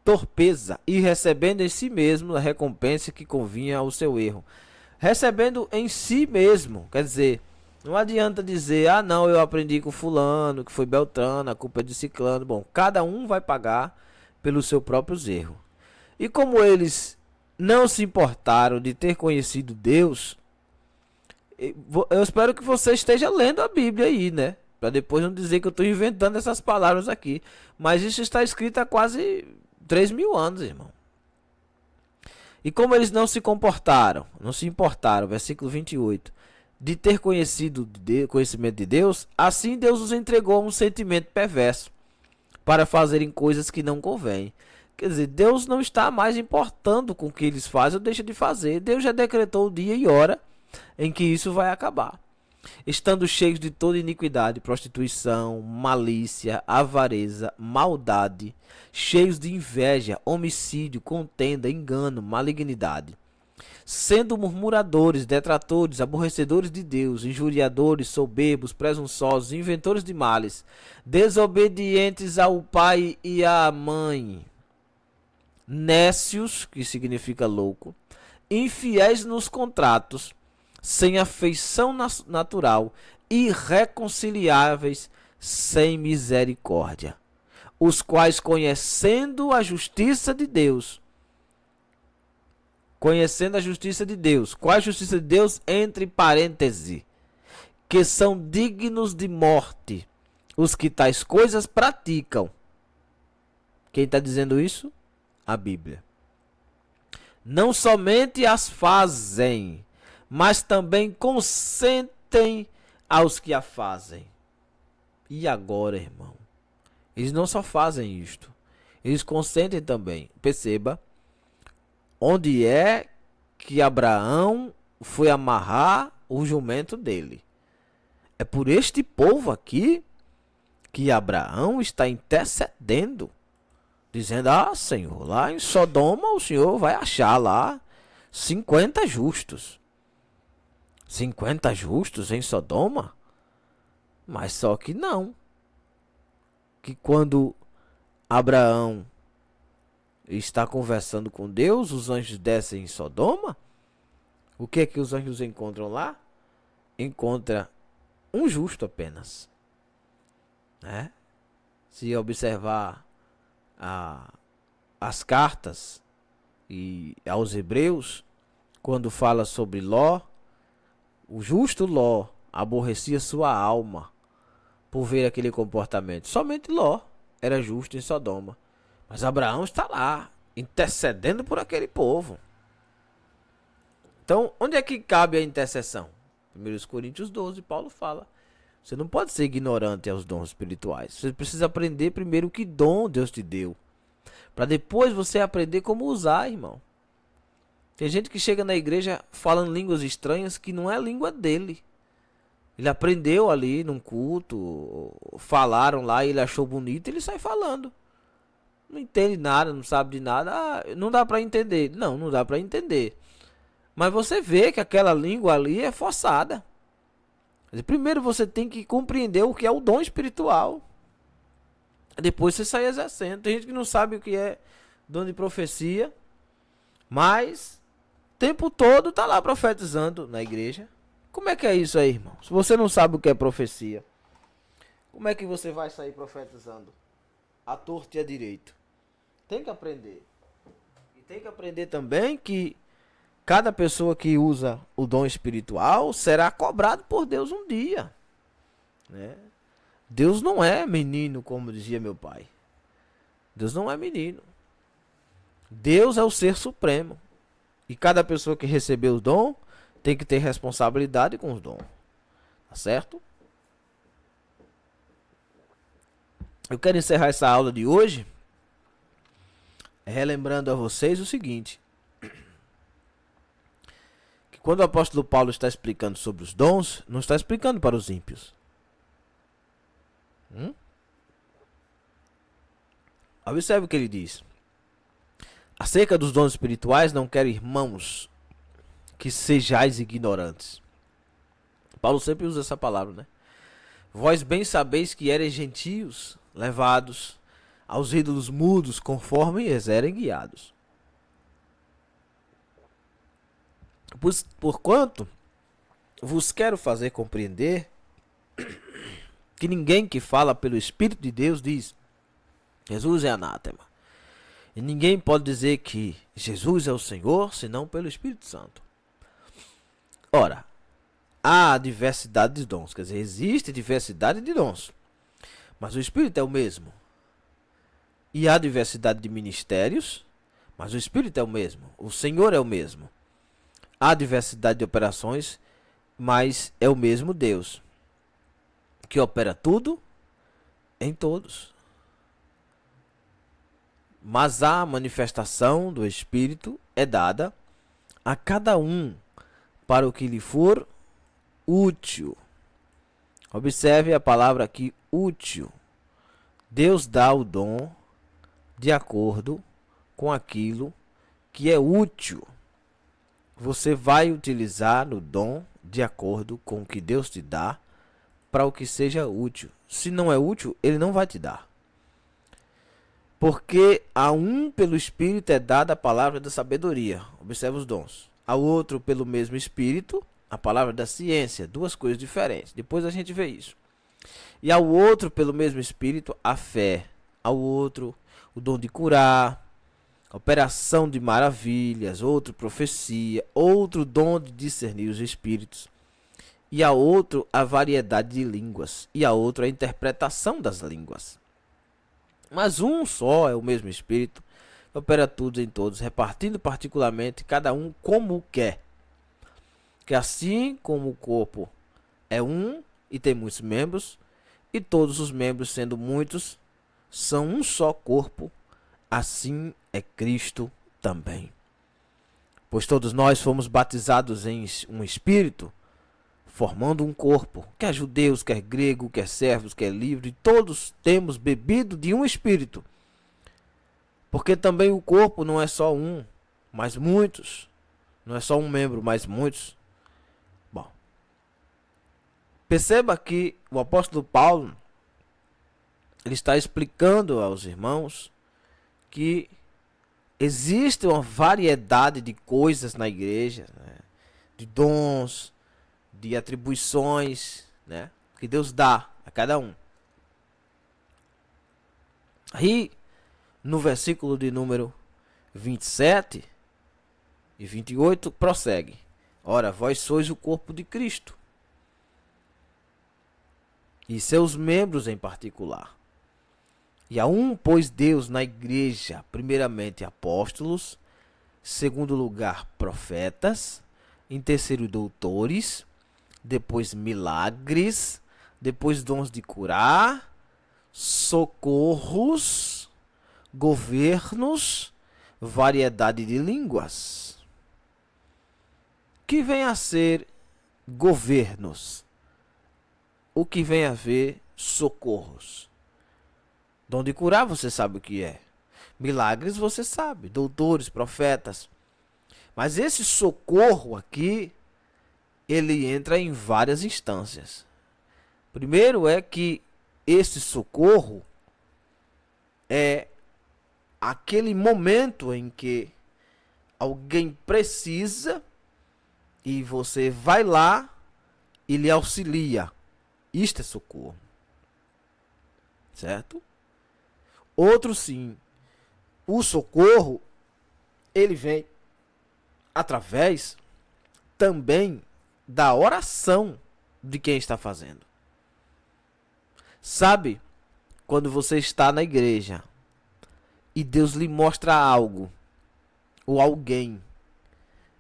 Torpeza, e recebendo em si mesmo a recompensa que convinha ao seu erro. Recebendo em si mesmo, quer dizer, não adianta dizer, não, eu aprendi com fulano, que foi Beltrano, a culpa é de ciclano. Bom, cada um vai pagar pelos seus próprios erros. E como eles não se importaram de ter conhecido Deus, eu espero que você esteja lendo a Bíblia aí, né? Para depois não dizer que eu estou inventando essas palavras aqui. Mas isso está escrito há quase 3.000 anos, irmão. E como eles não se importaram, versículo 28, de ter conhecimento de Deus, assim Deus os entregou a um sentimento perverso, para fazerem coisas que não convêm. Quer dizer, Deus não está mais importando com o que eles fazem ou deixam de fazer. Deus já decretou o dia e hora em que isso vai acabar. Estando cheios de toda iniquidade, prostituição, malícia, avareza, maldade, cheios de inveja, homicídio, contenda, engano, malignidade, sendo murmuradores, detratores, aborrecedores de Deus, injuriadores, soberbos, presunçosos, inventores de males, desobedientes ao pai e à mãe, nécios, que significa louco, infiéis nos contratos, sem afeição natural, irreconciliáveis, sem misericórdia, os quais, conhecendo a justiça de Deus, qual a justiça de Deus? Entre parênteses, que são dignos de morte, os que tais coisas praticam. Quem está dizendo isso? A Bíblia. Não somente as fazem, mas também consentem aos que a fazem. E agora, irmão? Eles não só fazem isto, eles consentem também. Perceba, onde é que Abraão foi amarrar o jumento dele? É por este povo aqui que Abraão está intercedendo, dizendo: ah, Senhor, lá em Sodoma o Senhor vai achar lá 50 justos. 50 justos em Sodoma? Mas só que não. Que quando Abraão está conversando com Deus, os anjos descem em Sodoma. O que é que os anjos encontram lá? Encontra um justo apenas. Né? Se observar as cartas e aos Hebreus, quando fala sobre Ló, o justo Ló aborrecia sua alma por ver aquele comportamento. Somente Ló era justo em Sodoma, mas Abraão está lá intercedendo por aquele povo. Então, onde é que cabe a intercessão? 1 Coríntios 12, Paulo fala: você não pode ser ignorante aos dons espirituais. Você precisa aprender primeiro que dom Deus te deu, para depois você aprender como usar, irmão. Tem gente que chega na igreja falando línguas estranhas que não é a língua dele. Ele aprendeu ali num culto, falaram lá, ele achou bonito, ele sai falando. Não entende nada, não sabe de nada. Ah, não dá para entender. Não dá para entender. Mas você vê que aquela língua ali é forçada. Primeiro você tem que compreender o que é o dom espiritual. Depois você sai exercendo. Tem gente que não sabe o que é dom de profecia, mas o tempo todo tá lá profetizando na igreja. Como é que é isso aí, irmão? Se você não sabe o que é profecia, como é que você vai sair profetizando à torta e à direito? Tem que aprender. E tem que aprender também que cada pessoa que usa o dom espiritual será cobrado por Deus um dia, né? Deus não é menino, como dizia meu pai. Deus não é menino. Deus é o ser supremo. E cada pessoa que recebeu o dom tem que ter responsabilidade com os dons. Tá certo? Eu quero encerrar essa aula de hoje relembrando a vocês o seguinte: que quando o apóstolo Paulo está explicando sobre os dons, não está explicando para os ímpios. Observe o que ele diz. Acerca dos dons espirituais, não quero, irmãos, que sejais ignorantes. Paulo sempre usa essa palavra, né? Vós bem sabeis que eres gentios, levados aos ídolos mudos, conforme eles eram guiados. Porquanto vos quero fazer compreender que ninguém que fala pelo Espírito de Deus diz: Jesus é anátema. E ninguém pode dizer que Jesus é o Senhor, senão pelo Espírito Santo. Ora, há diversidade de dons, quer dizer, existe diversidade de dons, mas o Espírito é o mesmo. E há diversidade de ministérios, mas o Espírito é o mesmo. O Senhor é o mesmo. Há diversidade de operações, mas é o mesmo Deus, que opera tudo em todos. Mas a manifestação do Espírito é dada a cada um para o que lhe for útil. Observe a palavra aqui, útil. Deus dá o dom de acordo com aquilo que é útil. Você vai utilizar no dom de acordo com o que Deus te dá para o que seja útil. Se não é útil, Ele não vai te dar. Porque a um pelo Espírito é dada a palavra da sabedoria. Observa os dons. Ao outro pelo mesmo Espírito, a palavra da ciência. Duas coisas diferentes. Depois a gente vê isso. E ao outro pelo mesmo Espírito, a fé. Ao outro o dom de curar, operação de maravilhas, outro profecia, outro dom de discernir os espíritos. E a outro a variedade de línguas. E a outro a interpretação das línguas. Mas um só é o mesmo Espírito, que opera tudo em todos, repartindo particularmente cada um como quer. Que assim como o corpo é um e tem muitos membros, e todos os membros, sendo muitos, são um só corpo, assim é Cristo também. Pois todos nós fomos batizados em um Espírito, formando um corpo, quer judeus, quer grego, quer servos, quer livre, todos temos bebido de um Espírito. Porque também o corpo não é só um, mas muitos. Não é só um membro, mas muitos. Bom, perceba que o apóstolo Paulo, ele está explicando aos irmãos que existe uma variedade de coisas na igreja, né? De dons, de atribuições, né? Que Deus dá a cada um. Aí, no versículo de número 27 e 28, prossegue. Ora, vós sois o corpo de Cristo, e seus membros em particular. E a um pôs Deus na igreja, primeiramente apóstolos, segundo lugar profetas, em terceiro doutores, depois milagres, depois dons de curar, socorros, governos, variedade de línguas. Que vem a ser governos? O que vem a ver socorros? Dom de curar você sabe o que é. Milagres você sabe, doutores, profetas. Mas esse socorro aqui, ele entra em várias instâncias. Primeiro é que esse socorro é aquele momento em que alguém precisa e você vai lá e lhe auxilia. Isto é socorro. Certo? Outro sim. O socorro, ele vem através também da oração de quem está fazendo. Sabe, quando você está na igreja e Deus lhe mostra algo ou alguém,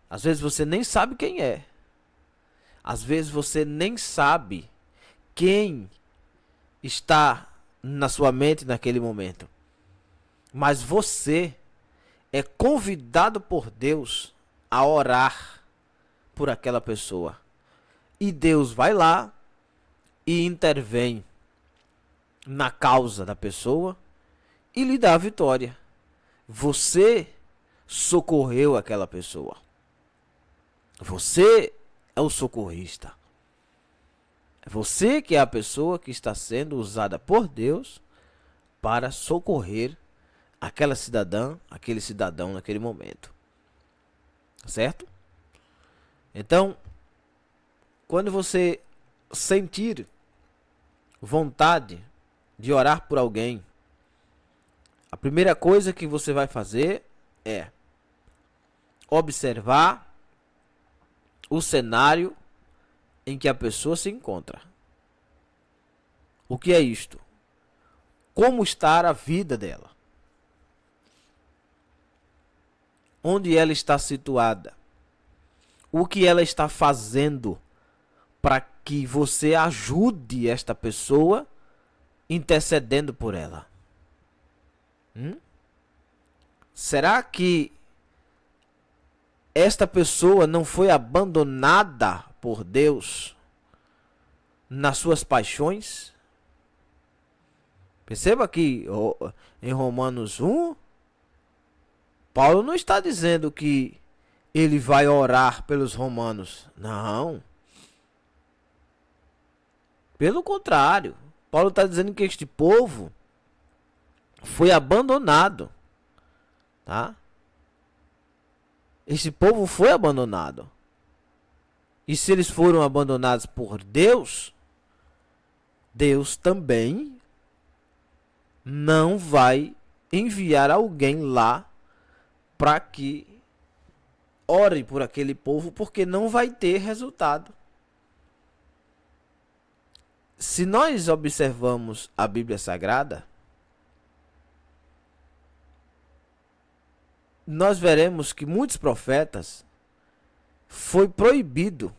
às vezes você nem sabe quem é. Às vezes você nem sabe quem está na sua mente naquele momento. Mas você é convidado por Deus a orar por aquela pessoa. E Deus vai lá e intervém na causa da pessoa e lhe dá a vitória. Você socorreu aquela pessoa. Você é o socorrista. É você que é a pessoa que está sendo usada por Deus para socorrer aquela cidadã, aquele cidadão naquele momento. Certo? Então, quando você sentir vontade de orar por alguém, a primeira coisa que você vai fazer é observar o cenário em que a pessoa se encontra. O que é isto? Como está a vida dela? Onde ela está situada? O que ela está fazendo para que você ajude esta pessoa intercedendo por ela? Será que esta pessoa não foi abandonada por Deus nas suas paixões? Perceba que em Romanos 1, Paulo não está dizendo que ele vai orar pelos romanos. Não. Pelo contrário, Paulo está dizendo que este povo foi abandonado, tá? Esse povo foi abandonado. E se eles foram abandonados por Deus, Deus também não vai enviar alguém lá para que ore por aquele povo, porque não vai ter resultado. Se nós observamos a Bíblia Sagrada, nós veremos que muitos profetas foi proibido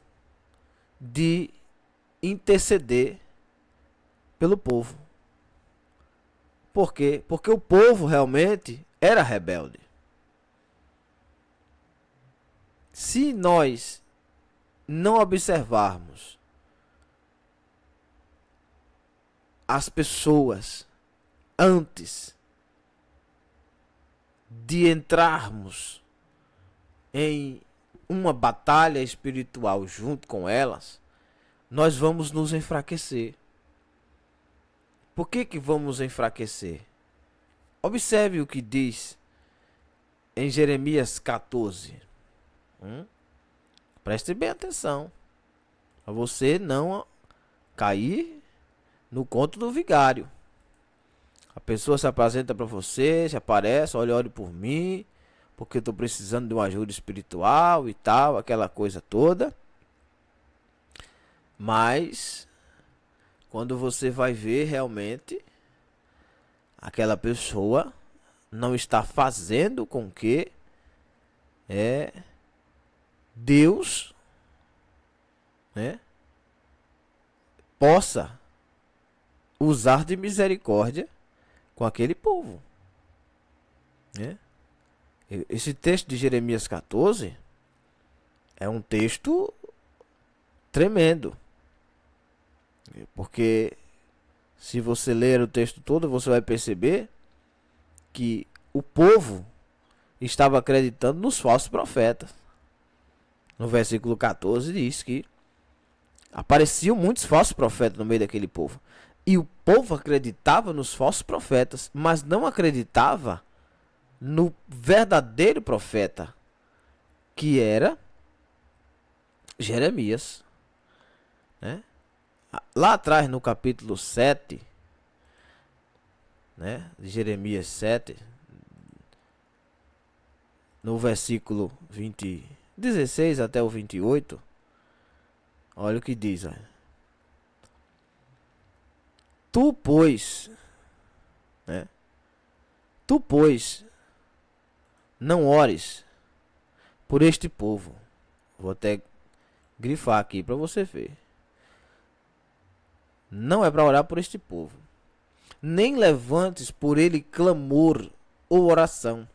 de interceder pelo povo. Por quê? Porque o povo realmente era rebelde. Se nós não observarmos as pessoas antes de entrarmos em uma batalha espiritual junto com elas, nós vamos nos enfraquecer. Por que vamos enfraquecer? Observe o que diz em Jeremias 14. Preste bem atenção, para você não cair no conto do vigário. A pessoa se apresenta para você, se aparece, olha, ore por mim, porque eu estou precisando de uma ajuda espiritual e tal, aquela coisa toda. Mas quando você vai ver realmente, aquela pessoa não está fazendo com que Deus, né, possa usar de misericórdia com aquele povo, né? Esse texto de Jeremias 14 é um texto tremendo, porque se você ler o texto todo, você vai perceber que o povo estava acreditando nos falsos profetas. No versículo 14 diz que apareciam muitos falsos profetas no meio daquele povo. E o povo acreditava nos falsos profetas, mas não acreditava no verdadeiro profeta, que era Jeremias, né? Lá atrás, no capítulo 7, né, de Jeremias 7, no versículo 16 até o 28, olha o que diz. Olha. Tu, pois, né? Tu, pois, não ores por este povo. Vou até grifar aqui para você ver. Não é para orar por este povo. Nem levantes por ele clamor ou oração.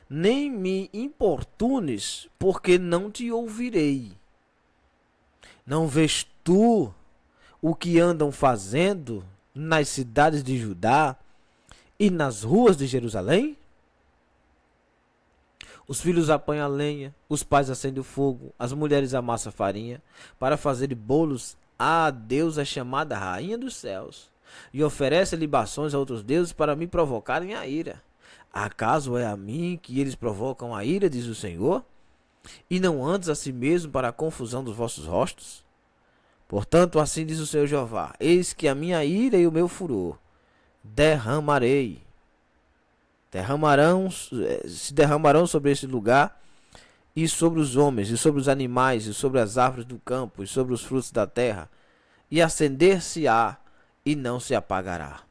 Nem me importunes, porque não te ouvirei. Não vês tu o que andam fazendo nas cidades de Judá e nas ruas de Jerusalém? Os filhos apanham a lenha, os pais acendem o fogo, as mulheres amassam a farinha, para fazer bolos à deusa chamada Rainha dos Céus, e oferecem libações a outros deuses para me provocarem a ira. Acaso é a mim que eles provocam a ira, diz o Senhor? E não andes a si mesmo para a confusão dos vossos rostos? Portanto, assim diz o Senhor Jeová: eis que a minha ira e o meu furor derramarei. Se derramarão sobre este lugar, e sobre os homens, e sobre os animais, e sobre as árvores do campo, e sobre os frutos da terra, e acender-se-á, e não se apagará.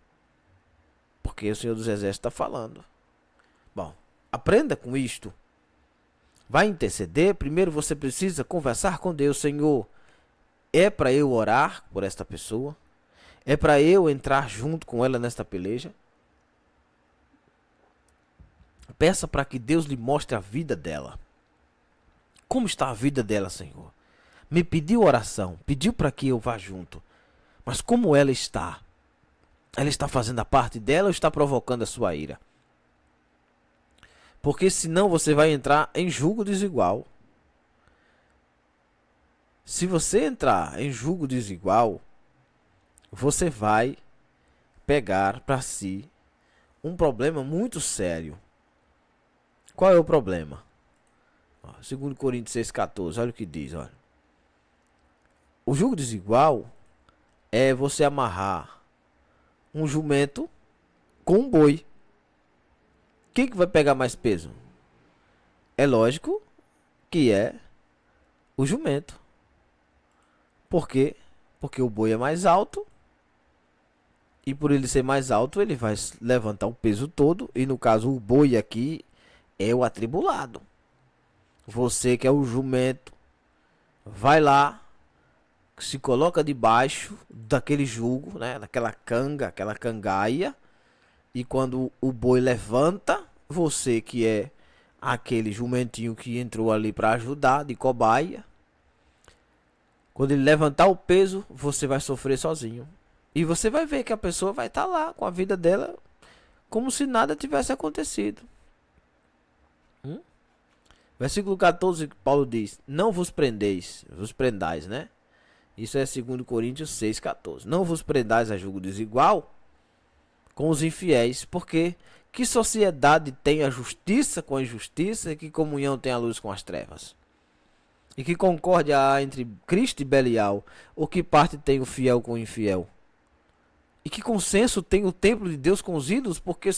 Porque o Senhor dos Exércitos está falando. Bom, aprenda com isto. Vai interceder, primeiro você precisa conversar com Deus. Senhor, é para eu orar por esta pessoa? É para eu entrar junto com ela nesta peleja? Peça para que Deus lhe mostre a vida dela. Como está a vida dela, Senhor? Me pediu oração, pediu para que eu vá junto. Mas como ela está? Ela está fazendo a parte dela ou está provocando a sua ira? Porque senão você vai entrar em julgo desigual. Se você entrar em julgo desigual, você vai pegar para si um problema muito sério. Qual é o problema? 2 Coríntios 6,14, olha o que diz, olha. O jugo desigual é você amarrar um jumento com um boi. Quem que vai pegar mais peso? É lógico que é o jumento. Por quê? Porque o boi é mais alto. E por ele ser mais alto, ele vai levantar o peso todo. E no caso, o boi aqui é o atribulado. Você que é o jumento, vai lá, se coloca debaixo daquele jugo, né? Daquela canga, aquela cangaia. E quando o boi levanta, você que é aquele jumentinho que entrou ali para ajudar, de cobaia. Quando ele levantar o peso, você vai sofrer sozinho. E você vai ver que a pessoa vai estar lá com a vida dela como se nada tivesse acontecido. Versículo 14, Paulo diz: não vos prendeis, vos prendais, né? Isso é 2 Coríntios 6,14. Não vos prendais a julgo desigual com os infiéis, porque que sociedade tem a justiça com a injustiça, e que comunhão tem a luz com as trevas? E que concórdia há entre Cristo e Belial? Ou que parte tem o fiel com o infiel? E que consenso tem o templo de Deus com os ídolos? Porque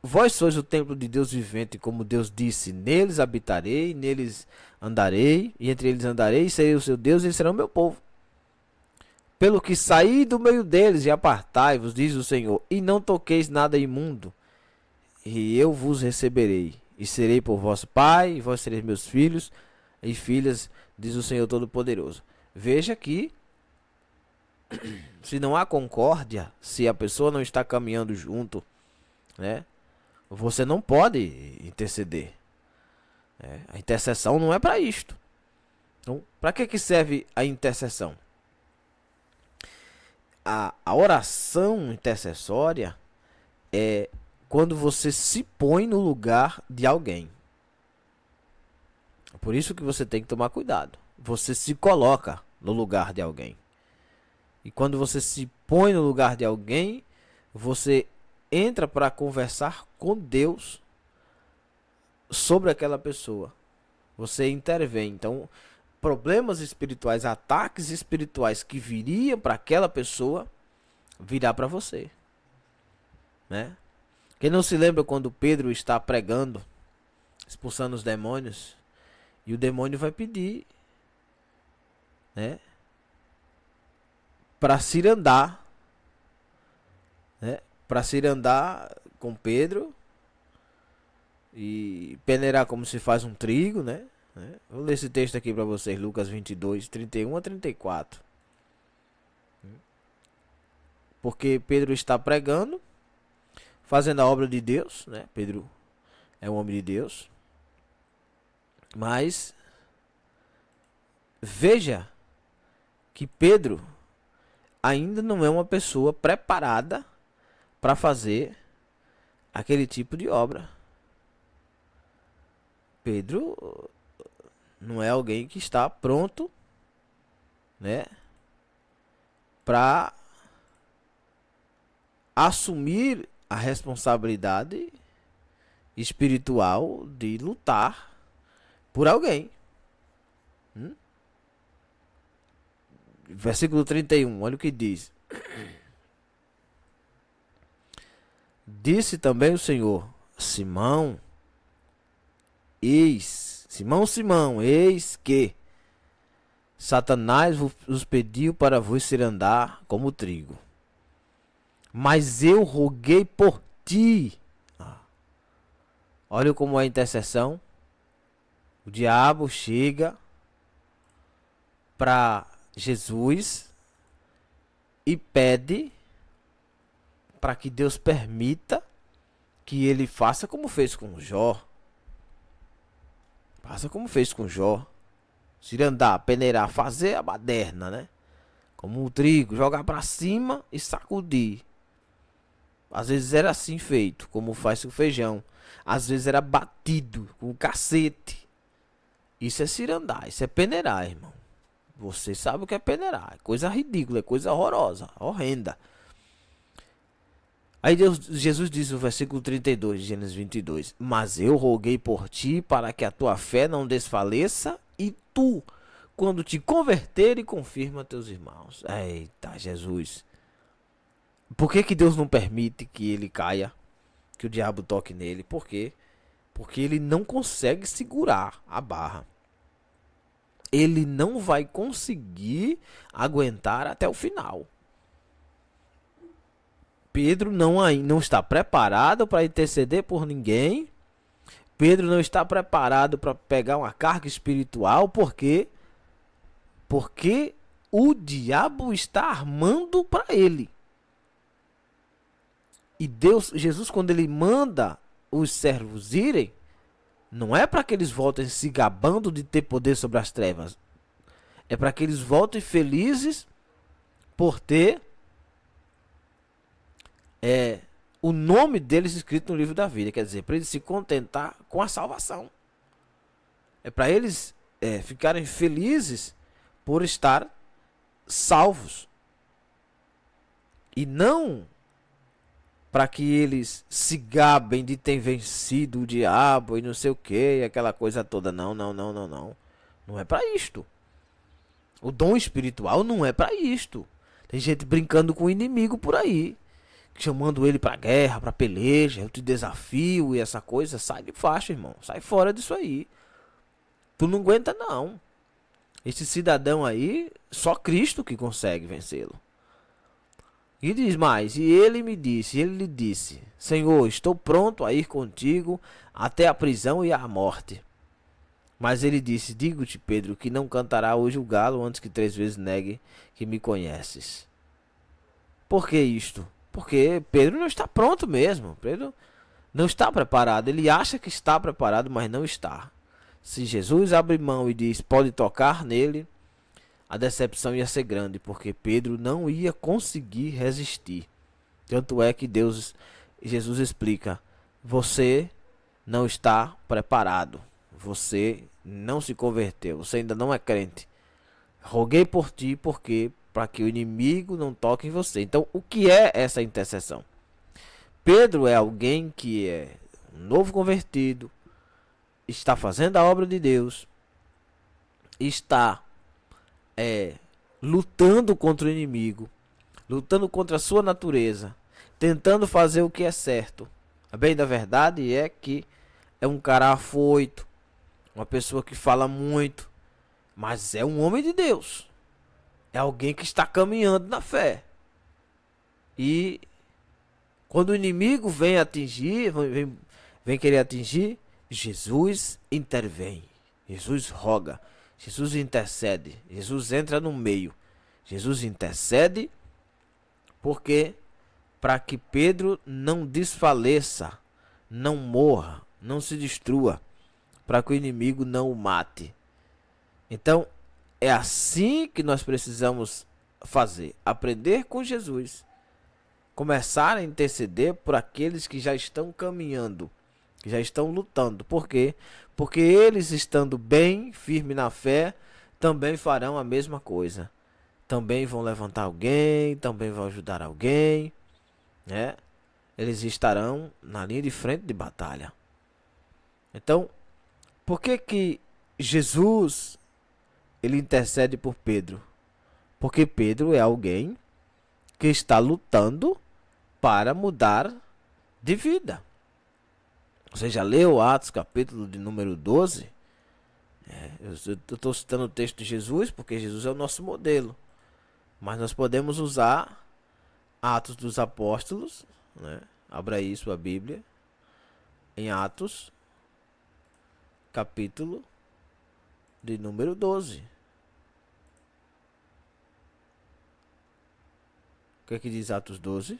vós sois o templo de Deus vivente, como Deus disse: neles habitarei, neles andarei, e entre eles andarei, e serei o seu Deus, e eles serão o meu povo. Pelo que saí do meio deles e apartai-vos, diz o Senhor, e não toqueis nada imundo, e eu vos receberei, e serei por vosso pai, e vós sereis meus filhos e filhas, diz o Senhor Todo-Poderoso. Veja que, se não há concórdia, se a pessoa não está caminhando junto, né, você não pode interceder. A intercessão não é para isto. Então, para que serve a intercessão? A oração intercessória é quando você se põe no lugar de alguém. Por isso que você tem que tomar cuidado. Você se coloca no lugar de alguém. E quando você se põe no lugar de alguém, você entra para conversar com Deus sobre aquela pessoa. Você intervém. Então, problemas espirituais, ataques espirituais que viriam para aquela pessoa, virá para você, né? Quem não se lembra quando Pedro está pregando, expulsando os demônios, e o demônio vai pedir, né, para cirandar, né, para cirandar com Pedro e peneirar como se faz um trigo, né? Vou ler esse texto aqui para vocês, Lucas 22, 31 a 34. Porque Pedro está pregando, fazendo a obra de Deus, né? Pedro é um homem de Deus. Mas veja que Pedro ainda não é uma pessoa preparada para fazer aquele tipo de obra. Pedro não é alguém que está pronto, né, para assumir a responsabilidade espiritual de lutar por alguém. Versículo 31, olha o que diz. Disse também o Senhor: Simão, Simão, eis que Satanás vos pediu para vos cirandar como trigo. Mas eu roguei por ti. Olha como é a intercessão. O diabo chega para Jesus e pede para que Deus permita que ele faça como fez com Jó. Faça como fez com Jó. Cirandar, peneirar, fazer a baderna, né? Como o trigo, jogar para cima e sacudir. Às vezes era assim feito, como faz com o feijão. Às vezes era batido com o cacete. Isso é cirandar, isso é peneirar, irmão. Você sabe o que é peneirar. É coisa ridícula, é coisa horrorosa, horrenda. Aí Jesus diz no versículo 32 de Gênesis 22: Mas eu roguei por ti para que a tua fé não desfaleça, e tu, quando te converter, e confirma teus irmãos. Eita, Jesus. Por que Deus não permite que ele caia, que o diabo toque nele? Por quê? Porque ele não consegue segurar a barra. Ele não vai conseguir aguentar até o final. Pedro não está preparado para interceder por ninguém. Pedro não está preparado para pegar uma carga espiritual. Por quê? Porque o diabo está armando para ele. E Jesus, quando ele manda os servos irem, não é para que eles voltem se gabando de ter poder sobre as trevas. É para que eles voltem felizes por ter o nome deles escrito no livro da vida. Quer dizer, para eles se contentar com a salvação. É para eles ficarem felizes por estar salvos. E não para que eles se gabem de ter vencido o diabo e não sei o que, aquela coisa toda. Não. Não é para isto. O dom espiritual não é para isto. Tem gente brincando com o inimigo por aí, chamando ele para guerra, para peleja, eu te desafio e essa coisa. Sai de faixa, irmão. Sai fora disso aí. Tu não aguenta, não. Esse cidadão aí, só Cristo que consegue vencê-lo. E diz mais, ele lhe disse, Senhor, estou pronto a ir contigo até a prisão e a morte. Mas ele disse, digo-te, Pedro, que não cantará hoje o galo antes que 3 vezes negue que me conheces. Por que isto? Porque Pedro não está pronto mesmo. Pedro não está preparado. Ele acha que está preparado, mas não está. Se Jesus abre mão e diz, pode tocar nele, a decepção ia ser grande, porque Pedro não ia conseguir resistir. Tanto é que Jesus explica, você não está preparado. Você não se converteu, você ainda não é crente. Roguei por ti, porque para que o inimigo não toque em você. Então, o que é essa intercessão? Pedro é alguém que é um novo convertido, está fazendo a obra de Deus, está lutando contra o inimigo, lutando contra a sua natureza, tentando fazer o que é certo. A bem da verdade é que é um cara afoito, uma pessoa que fala muito, mas é um homem de Deus. É alguém que está caminhando na fé. E quando o inimigo vem atingir, vem querer atingir, Jesus intervém. Jesus roga. Jesus intercede. Jesus entra no meio. Jesus intercede porque para que Pedro não desfaleça, não morra, não se destrua, para que o inimigo não o mate. Então, é assim que nós precisamos fazer. Aprender com Jesus. Começar a interceder por aqueles que já estão caminhando, que já estão lutando. Por quê? Porque eles, estando bem, firme na fé, também farão a mesma coisa. Também vão levantar alguém, também vão ajudar alguém, né? Eles estarão na linha de frente de batalha. Então, por que Jesus ele intercede por Pedro? Porque Pedro é alguém que está lutando para mudar de vida. Você já leu Atos capítulo de número 12? Eu estou citando o texto de Jesus porque Jesus é o nosso modelo. Mas nós podemos usar Atos dos Apóstolos, né? Abra aí sua Bíblia. Em Atos capítulo de número 12. O que é que diz Atos 12?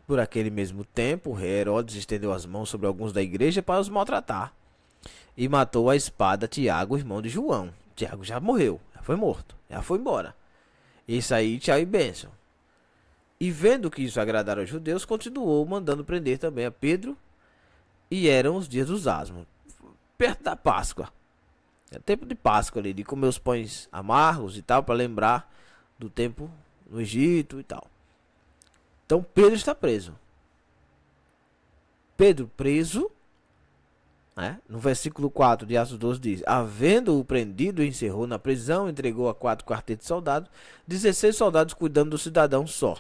Por aquele mesmo tempo, o rei Herodes estendeu as mãos sobre alguns da igreja para os maltratar. E matou a espada Tiago, irmão de João. Tiago já morreu, já foi morto, já foi embora. Isso aí, tchau e bênção. E vendo que isso agradara aos judeus, continuou mandando prender também a Pedro. E eram os dias dos asmos, perto da Páscoa. É tempo de Páscoa ali, de comer os pães amargos e tal, para lembrar do tempo no Egito e tal. Então Pedro está preso. Pedro preso, né? No versículo 4 de Atos 12 diz: havendo-o prendido, encerrou na prisão, entregou a 4 quartetos de soldados, 16 soldados cuidando do cidadão só,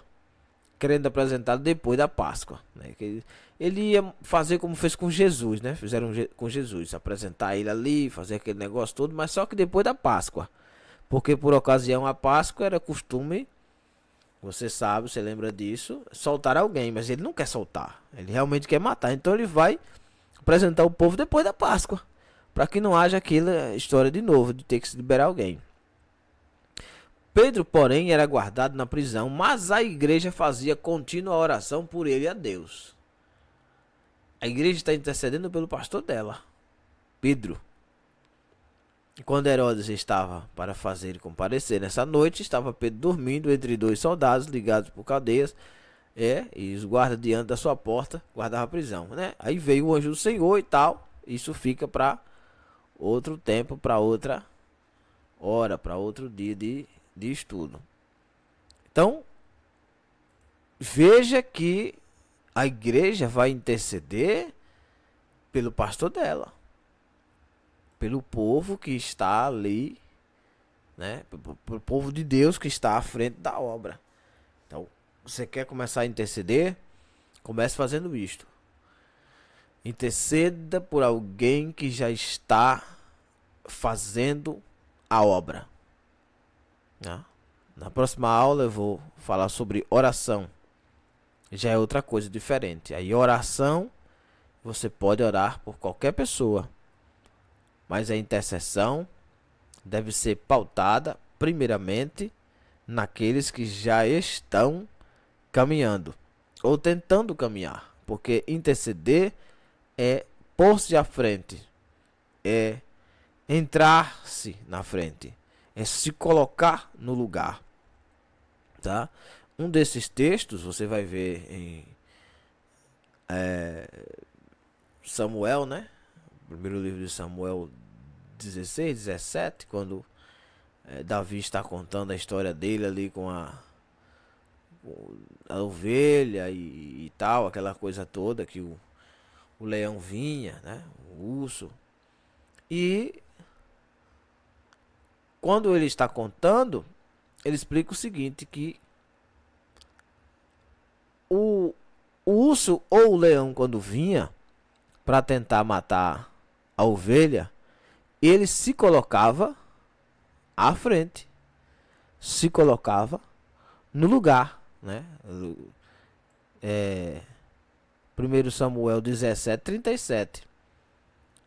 querendo apresentá-lo depois da Páscoa, né? Que ele ia fazer como fez com Jesus, né? Fizeram com Jesus, apresentar ele ali, fazer aquele negócio todo, mas só que depois da Páscoa, porque por ocasião a Páscoa era costume, você sabe, você lembra disso, soltar alguém, mas ele não quer soltar, ele realmente quer matar, então ele vai apresentar o povo depois da Páscoa, para que não haja aquela história de novo de ter que se liberar alguém. Pedro, porém, era guardado na prisão, mas a igreja fazia contínua oração por ele a Deus. A igreja está intercedendo pelo pastor dela, Pedro. E quando Herodes estava para fazer ele comparecer nessa noite, estava Pedro dormindo entre 2 soldados ligados por cadeias, e os guardas diante da sua porta guardavam a prisão, né? Aí veio o anjo do Senhor e tal. Isso fica para outro tempo, para outra hora, para outro dia de estudo. Então, veja que a igreja vai interceder pelo pastor dela, pelo povo que está ali, né? Pelo povo de Deus que está à frente da obra. Então, você quer começar a interceder? Comece fazendo isto. Interceda por alguém que já está fazendo a obra. Na próxima aula eu vou falar sobre oração. Já é outra coisa diferente. Aí oração, você pode orar por qualquer pessoa, mas a intercessão deve ser pautada primeiramente naqueles que já estão caminhando ou tentando caminhar, porque interceder é pôr-se à frente, é entrar-se na frente, é se colocar no lugar, tá? Um desses textos você vai ver em Samuel, né? Primeiro livro de Samuel 16, 17, quando Davi está contando a história dele ali com a ovelha e tal, aquela coisa toda que o leão vinha, né? O urso. E quando ele está contando, ele explica o seguinte, que o urso ou o leão, quando vinha para tentar matar a ovelha, ele se colocava à frente, se colocava no lugar, né? 1 Samuel 17, 37.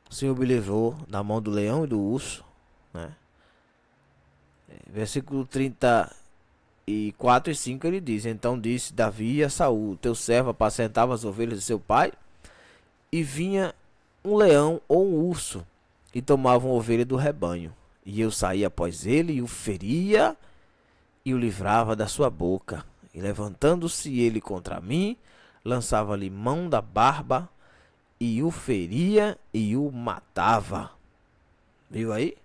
O Senhor me livrou da mão do leão e do urso, né? Versículo 34 e 5 ele diz: então disse Davi a Saul, teu servo apacentava as ovelhas de seu pai, e vinha um leão ou um urso e tomava uma ovelha do rebanho, e eu saía após ele e o feria e o livrava da sua boca, e levantando-se ele contra mim, lançava-lhe mão da barba e o feria e o matava. Viu aí?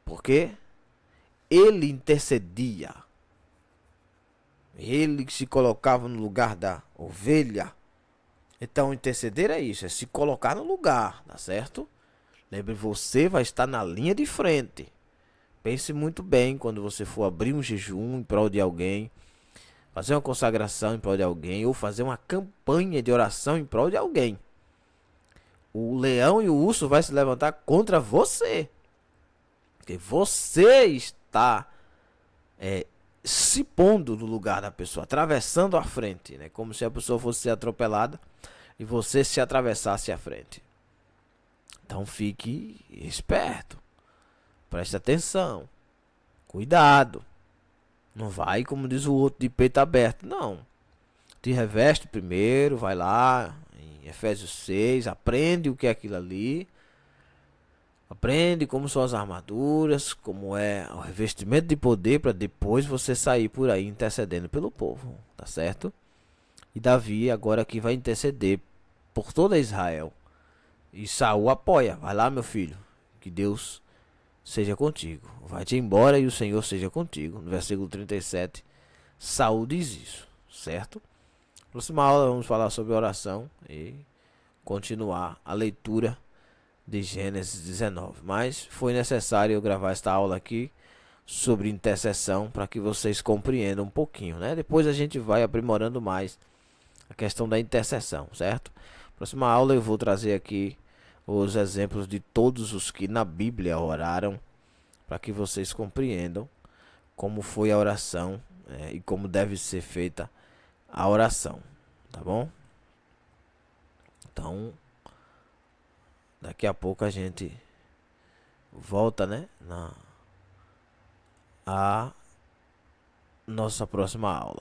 Porque ele intercedia, ele se colocava no lugar da ovelha. Então interceder é isso, é se colocar no lugar, tá certo? Lembre, você vai estar na linha de frente. Pense muito bem quando você for abrir um jejum em prol de alguém, fazer uma consagração em prol de alguém, ou fazer uma campanha de oração em prol de alguém. O leão e o urso vai se levantar contra você, porque você está se pondo no lugar da pessoa, atravessando a frente, né? Como se a pessoa fosse ser atropelada e você se atravessasse à frente. Então fique esperto, preste atenção, cuidado. Não vai, como diz o outro, de peito aberto, não. Te reveste primeiro, vai lá em Efésios 6, aprende o que é aquilo ali. Aprende como são as armaduras, como é o revestimento de poder, para depois você sair por aí intercedendo pelo povo, tá certo? E Davi agora aqui vai interceder por toda Israel. E Saul apoia, vai lá meu filho, que Deus seja contigo. Vai-te embora e o Senhor seja contigo. No versículo 37, Saul diz isso. certo? Próxima aula vamos falar sobre oração e continuar a leitura de Gênesis 19. Mas foi necessário eu gravar esta aula aqui sobre intercessão para que vocês compreendam um pouquinho, né? Depois a gente vai aprimorando mais a questão da intercessão, certo? Próxima aula eu vou trazer aqui os exemplos de todos os que na Bíblia oraram, para que vocês compreendam como foi a oração e como deve ser feita a oração, tá bom? Então, daqui a pouco a gente volta, né, a nossa próxima aula.